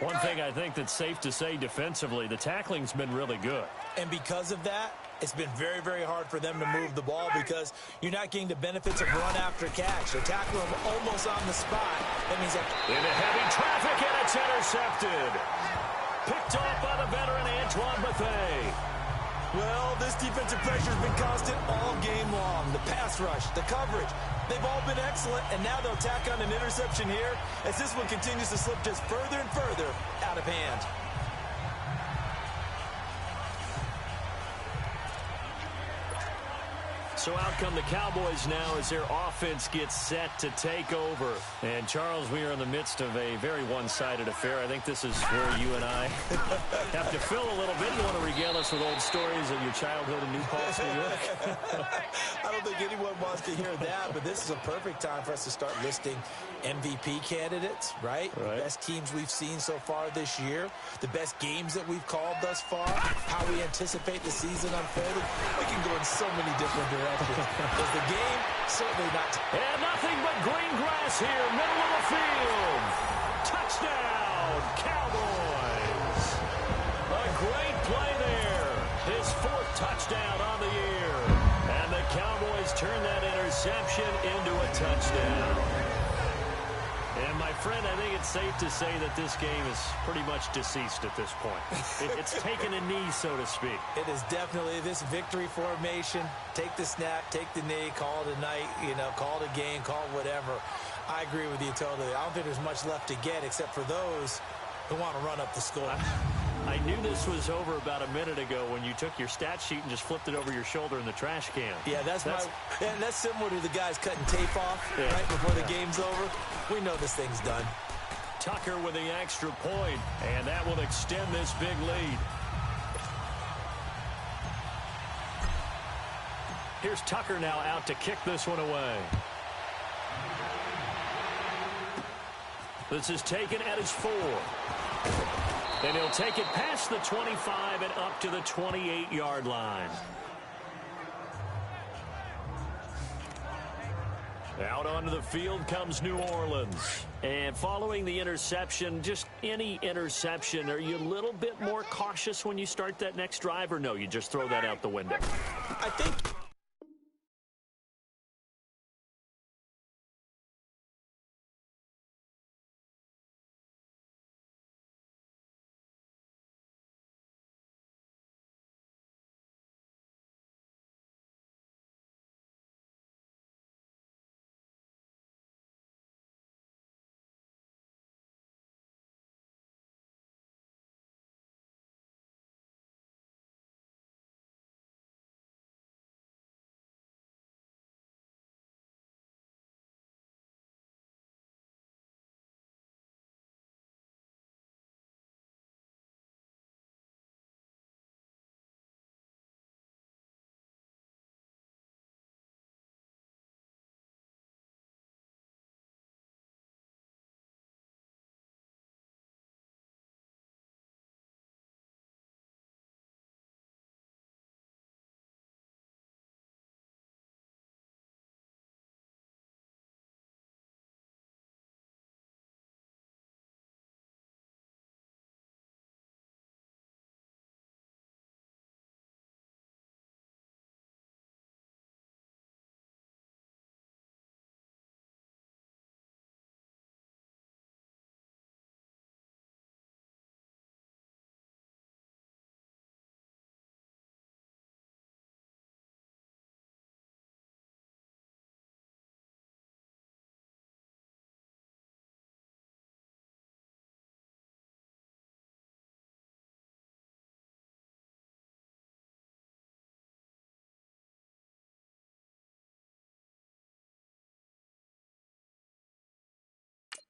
One thing I think that's safe to say defensively, the tackling's been really good. And because of that, it's been very, very hard for them to move the ball because you're not getting the benefits of run after catch. They're tackling him almost on the spot. That means that into heavy traffic, and it's intercepted. Picked off by the veteran Antoine Bethea. well, this defensive pressure has been constant all game long. The pass rush, the coverage, they've all been excellent, and now they'll tack on an interception here as this one continues to slip just further and further out of hand. So out come the Cowboys now as their offense gets set to take over. And, Charles, we are in the midst of a very one-sided affair. I think this is where you and I have to fill a little bit. You want to regale us with old stories of your childhood in New Paltz, New York? I don't think anyone wants to hear that, but this is a perfect time for us to start listing MVP candidates, right? The best teams we've seen so far this year, the best games that we've called thus far, how we anticipate the season unfolding. We can go in so many different directions. Is the game certainly not? And nothing but green grass here, middle of the field. Touchdown, Cowboys. A great play there. His fourth touchdown on the year. And the Cowboys turn that interception into a touchdown. And, my friend, I think it's safe to say that this game is pretty much deceased at this point. It's taken a knee, so to speak. It is definitely this victory formation. Take the snap, take the knee, call it a night, call it a game, call it whatever. I agree with you totally. I don't think there's much left to get except for those who want to run up the score. I knew this was over about a minute ago when you took your stat sheet and just flipped it over your shoulder in the trash can. Yeah, that's similar to the guys cutting tape off right before the game's over. We know this thing's done. Tucker with the extra point, and that will extend this big lead. Here's Tucker now out to kick this one away. This is taken at his 4. And he'll take it past the 25 and up to the 28-yard line. Out onto the field comes New Orleans. And following the interception, just any interception, are you a little bit more cautious when you start that next drive, or no, you just throw that out the window? I think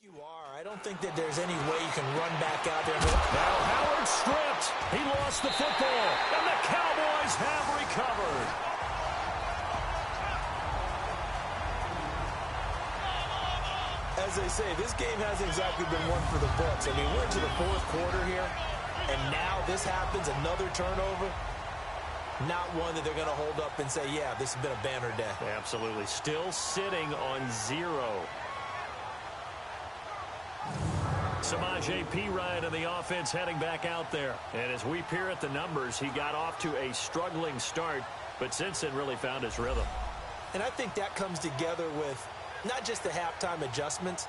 you are. I don't think that there's any way you can run back out there. Now Howard stripped. He lost the football, and the Cowboys have recovered. As they say, this game hasn't exactly been one for the books. I mean, we're into the fourth quarter here, and now this happens, another turnover. Not one that they're going to hold up and say, yeah, this has been a banner day. Absolutely. Still sitting on 0. Samaje Perine and the offense heading back out there. And as we peer at the numbers, he got off to a struggling start, but since then really found his rhythm. And I think that comes together with not just the halftime adjustments,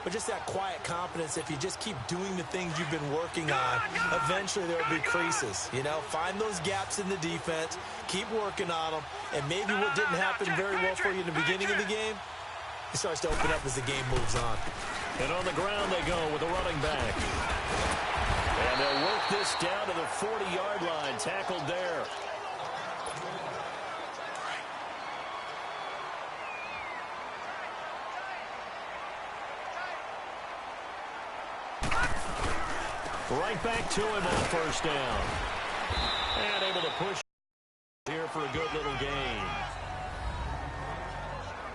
but just that quiet confidence. If you just keep doing the things you've been working on, eventually there will be creases. You know, find those gaps in the defense, keep working on them, and maybe what didn't happen very well for you in the beginning of the game, it starts to open up as the game moves on. And on the ground they go with a running back. And they'll work this down to the 40-yard line, tackled there. Right back to him on first down. And able to push here for a good little gain.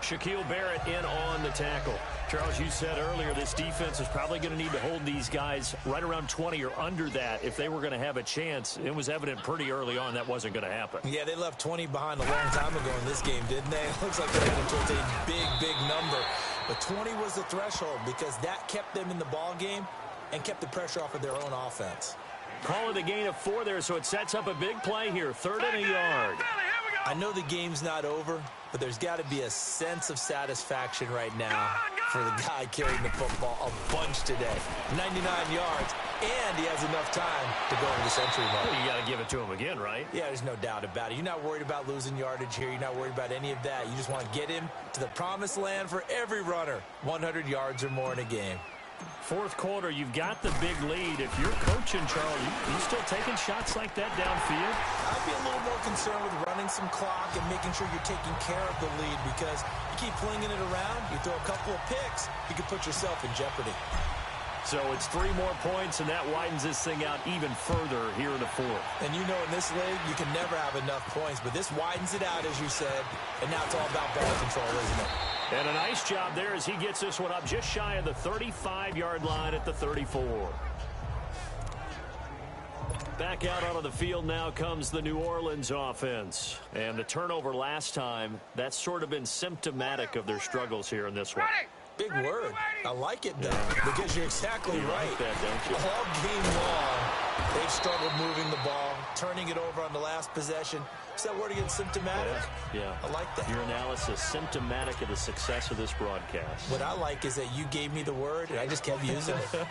Shaquille Barrett in on the tackle. Charles, you said earlier this defense is probably going to need to hold these guys right around 20 or under that if they were going to have a chance. It was evident pretty early on that wasn't going to happen. Yeah, they left 20 behind a long time ago in this game, didn't they? It looks like they're headed towards a big number. But 20 was the threshold because that kept them in the ball game and kept the pressure off of their own offense. Call it a gain of 4 there, so it sets up a big play here. 3rd and a yard. I know the game's not over, but there's got to be a sense of satisfaction right now for the guy carrying the football a bunch today. 99 yards, and he has enough time to go into the century mark. Well, you got to give it to him again, right? Yeah, there's no doubt about it. You're not worried about losing yardage here. You're not worried about any of that. You just want to get him to the promised land for every runner. 100 yards or more in a game. 4th quarter, you've got the big lead. If you're coaching, Charlie, you still taking shots like that downfield? I'd be a little more concerned with running some clock and making sure you're taking care of the lead, because you keep flinging it around, you throw a couple of picks, you could put yourself in jeopardy. So it's 3 more points, and that widens this thing out even further here in the 4th. And you know in this league, you can never have enough points, but this widens it out, as you said, and now it's all about ball control, isn't it? And a nice job there as he gets this one up just shy of the 35-yard line at the 34. Back out onto the field now comes the New Orleans offense. And the turnover last time, that's sort of been symptomatic of their struggles here in this one. Big word. I like it, though, because you're exactly right. Like that, don't you? All game long, they've struggled moving the ball, turning it over on the last possession. Is that word again, symptomatic? Yeah. I like that. Your analysis, symptomatic of the success of this broadcast. What I like is that you gave me the word, and I just kept using it.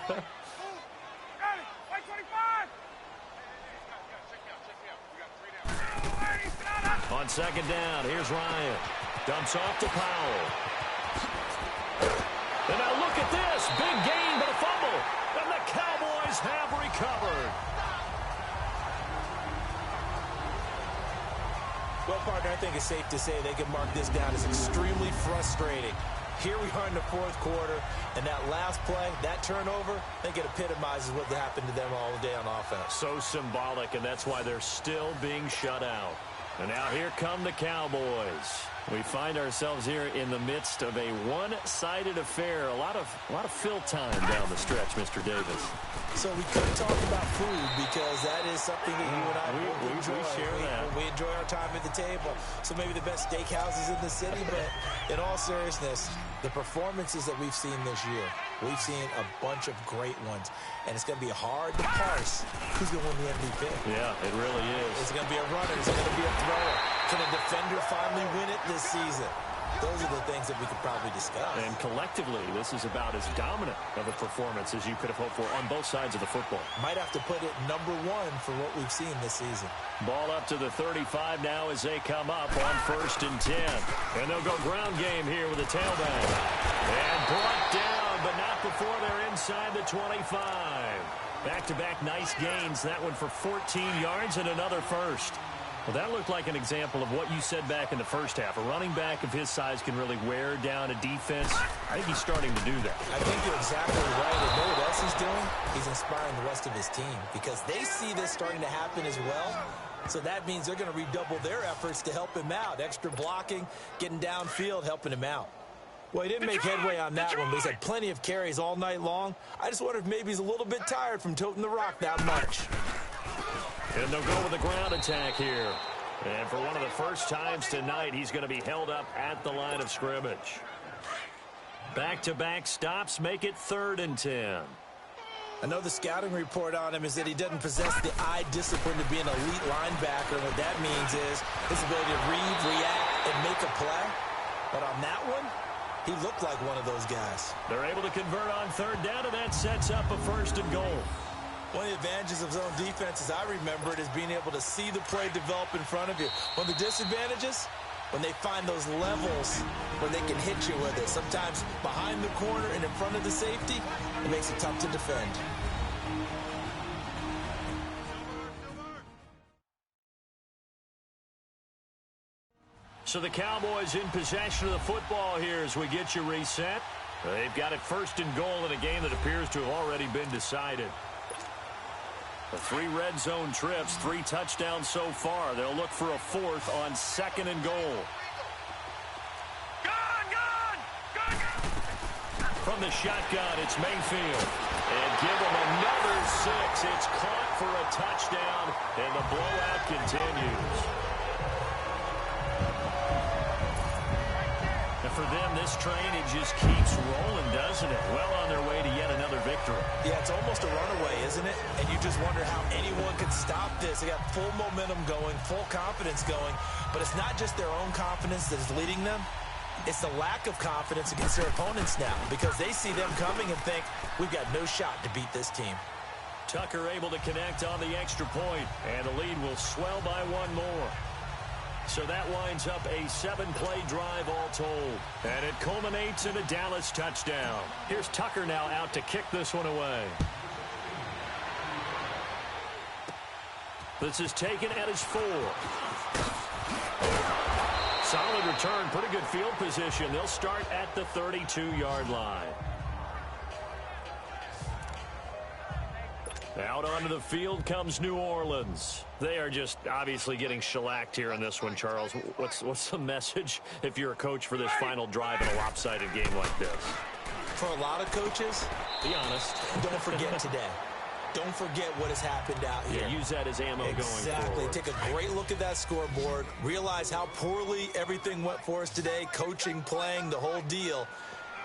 On 2nd down, here's Ryan. Dumps off to Powell. And now look at this. Big gain, but a fumble. And the Cowboys have recovered. Well, partner, I think it's safe to say they can mark this down as extremely frustrating. Here we are in the 4th quarter, and that last play, that turnover, I think it epitomizes what happened to them all day on offense. So symbolic, and that's why they're still being shut out. And now here come the Cowboys. We find ourselves here in the midst of a one-sided affair. A lot of fill time down the stretch, Mr. Davis. So we could talk about food, because that is something that you and I enjoy. We share that. We enjoy our time at the table. So maybe the best steakhouses in the city, but in all seriousness, the performances that we've seen this year, we've seen a bunch of great ones. And it's going to be hard to parse who's going to win the MVP. Yeah, it really is. Is it going to be a runner? Is it going to be a thrower? Can a defender finally win it this season? Those are the things that we could probably discuss. And collectively, this is about as dominant of a performance as you could have hoped for on both sides of the football. Might have to put it #1 for what we've seen this season. Ball up to the 35 now as they come up on 1st and 10. And they'll go ground game here with a tailback. And brought down, but not before they're inside the 25. Back-to-back nice gains. That one for 14 yards and another first. Well, that looked like an example of what you said back in the first half. A running back of his size can really wear down a defense. I think he's starting to do that. I think you're exactly right. And you know what else he's doing? He's inspiring the rest of his team, because they see this starting to happen as well. So that means they're going to redouble their efforts to help him out. Extra blocking, getting downfield, helping him out. Well, he didn't make headway on that one, but he's had plenty of carries all night long. I just wonder if maybe he's a little bit tired from toting the rock that much. And they'll go with the ground attack here. And for one of the first times tonight, he's going to be held up at the line of scrimmage. Back-to-back stops make it 3rd and 10. I know the scouting report on him is that he doesn't possess the eye discipline to be an elite linebacker. And what that means is his ability to read, react, and make a play. But on that one, he looked like one of those guys. They're able to convert on third down, and that sets up a 1st and goal. One of the advantages of zone defense, as I remember it, is being able to see the play develop in front of you. One of the disadvantages, when they find those levels where they can hit you with it. Sometimes behind the corner and in front of the safety, it makes it tough to defend. So the Cowboys in possession of the football here as we get you reset. They've got it 1st and goal in a game that appears to have already been decided. The 3 red zone trips, 3 touchdowns so far. They'll look for a 4th on 2nd and goal. From the shotgun, it's Mayfield. And give them another 6. It's caught for a touchdown, and the blowout continues. And for them, this train, it just keeps rolling, doesn't it? Well on their way to yet another victory. Yeah, it's almost a runaway, isn't it? And you just wonder how anyone could stop this. They got full momentum going, full confidence going. But it's not just their own confidence that is leading them. It's the lack of confidence against their opponents now, because they see them coming and think, we've got no shot to beat this team. Tucker able to connect on the extra point, and the lead will swell by 1 more. So that winds up a 7-play drive all told. And it culminates in a Dallas touchdown. Here's Tucker now out to kick this one away. This is taken at his 4. Solid return, pretty good field position. They'll start at the 32-yard line. Out onto the field comes New Orleans. They are just obviously getting shellacked here in this one, Charles. What's the message if you're a coach for this final drive in a lopsided game like this? For a lot of coaches, be honest. Don't forget today. Don't forget what has happened out here. Yeah, use that as ammo going forward. Exactly. Take a great look at that scoreboard. Realize how poorly everything went for us today. Coaching, playing, the whole deal.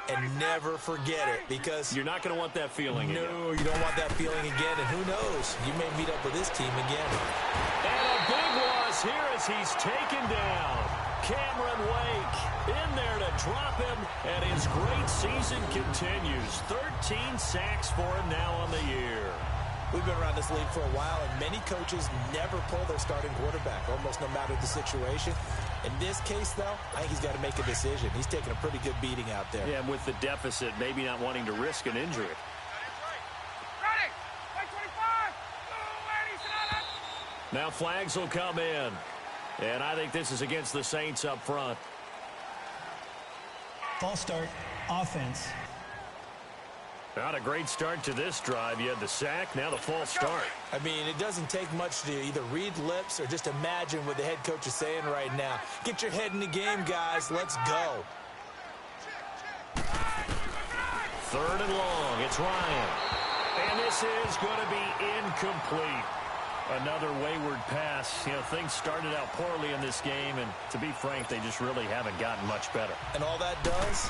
And never forget it, because you're not going to want that feeling again. No, you don't want that feeling again. And who knows? You may meet up with this team again. And a big loss here as he's taken down. Cameron Wake in there to drop him, and his great season continues. 13 sacks for him now on the year. We've been around this league for a while, and many coaches never pull their starting quarterback, almost no matter the situation. In this case, though, I think he's got to make a decision. He's taking a pretty good beating out there. Yeah, and with the deficit, maybe not wanting to risk an injury. Now flags will come in. And I think this is against the Saints up front. False start, offense. Not a great start to this drive. You had the sack, now the false start. I mean, it doesn't take much to either read lips or just imagine what the head coach is saying right now. Get your head in the game, guys. Let's go. 3rd and long. It's Ryan. And this is going to be incomplete. Another wayward pass. You know, things started out poorly in this game, and to be frank, they just really haven't gotten much better. And all that does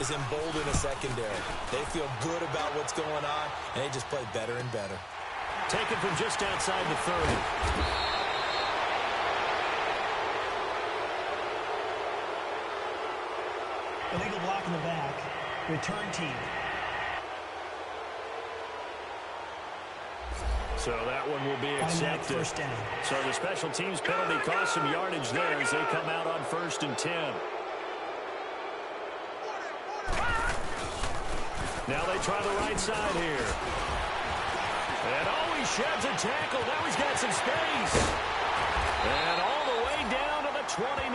is embolden a secondary. They feel good about what's going on, and they just play better and better. Taken from just outside the 30. Illegal block in the back. Return team. So that one will be accepted. First down. So the special teams penalty cost some yardage there as they come out on 1st and 10. Now they try the right side here. And oh, he sheds a tackle. Now he's got some space. And all the way down to the 29.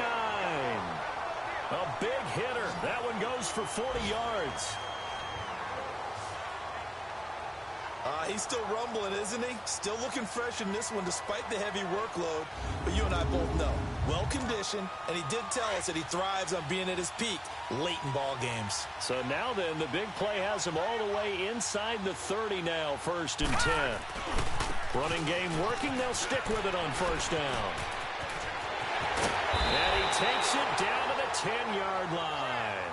A big hitter. That one goes for 40 yards. He's still rumbling, isn't he? Still looking fresh in this one despite the heavy workload. But you and I both know, well-conditioned, and he did tell us that he thrives on being at his peak late in ball games. So now then, the big play has him all the way inside the 30 now, 1st and 10. Running game working, they'll stick with it on 1st down. And he takes it down to the 10-yard line.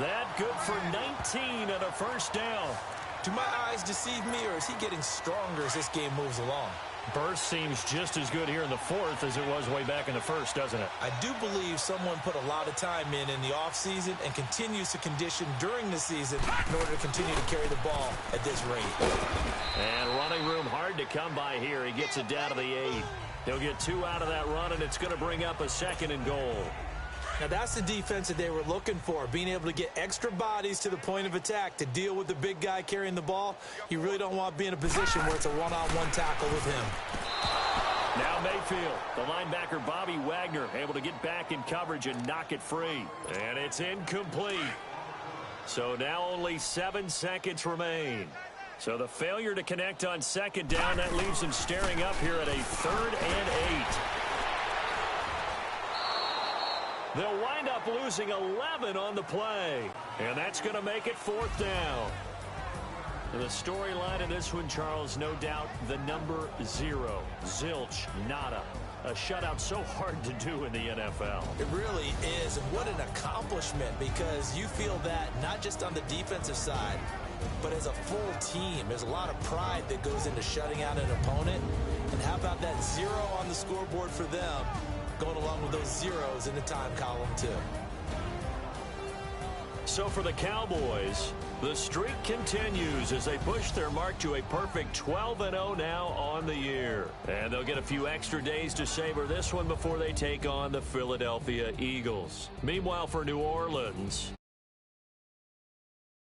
That good for 19 and a 1st down. Do my eyes deceive me, or is he getting stronger as this game moves along? Burst seems just as good here in the fourth as it was way back in the first, doesn't it? I do believe someone put a lot of time in the offseason and continues to condition during the season in order to continue to carry the ball at this rate. And running room hard to come by here. He gets it down to the 8. He'll get 2 out of that run, and it's going to bring up a 2nd and goal. Now, that's the defense that they were looking for, being able to get extra bodies to the point of attack to deal with the big guy carrying the ball. You really don't want to be in a position where it's a one-on-one tackle with him. Now Mayfield, the linebacker Bobby Wagner, able to get back in coverage and knock it free. And it's incomplete. So now only 7 seconds remain. So the failure to connect on 2nd down, that leaves him staring up here at a 3rd and 8. They'll wind up losing 11 on the play. And that's going to make it 4th down. And the storyline in this one, Charles, no doubt the number 0. Zilch, nada. A shutout so hard to do in the NFL. It really is. And what an accomplishment, because you feel that not just on the defensive side, but as a full team. There's a lot of pride that goes into shutting out an opponent. And how about that 0 on the scoreboard for them, going along with those zeros in the time column, too. So for the Cowboys, the streak continues as they push their mark to a perfect 12-0 now on the year. And they'll get a few extra days to savor this one before they take on the Philadelphia Eagles. Meanwhile, for New Orleans,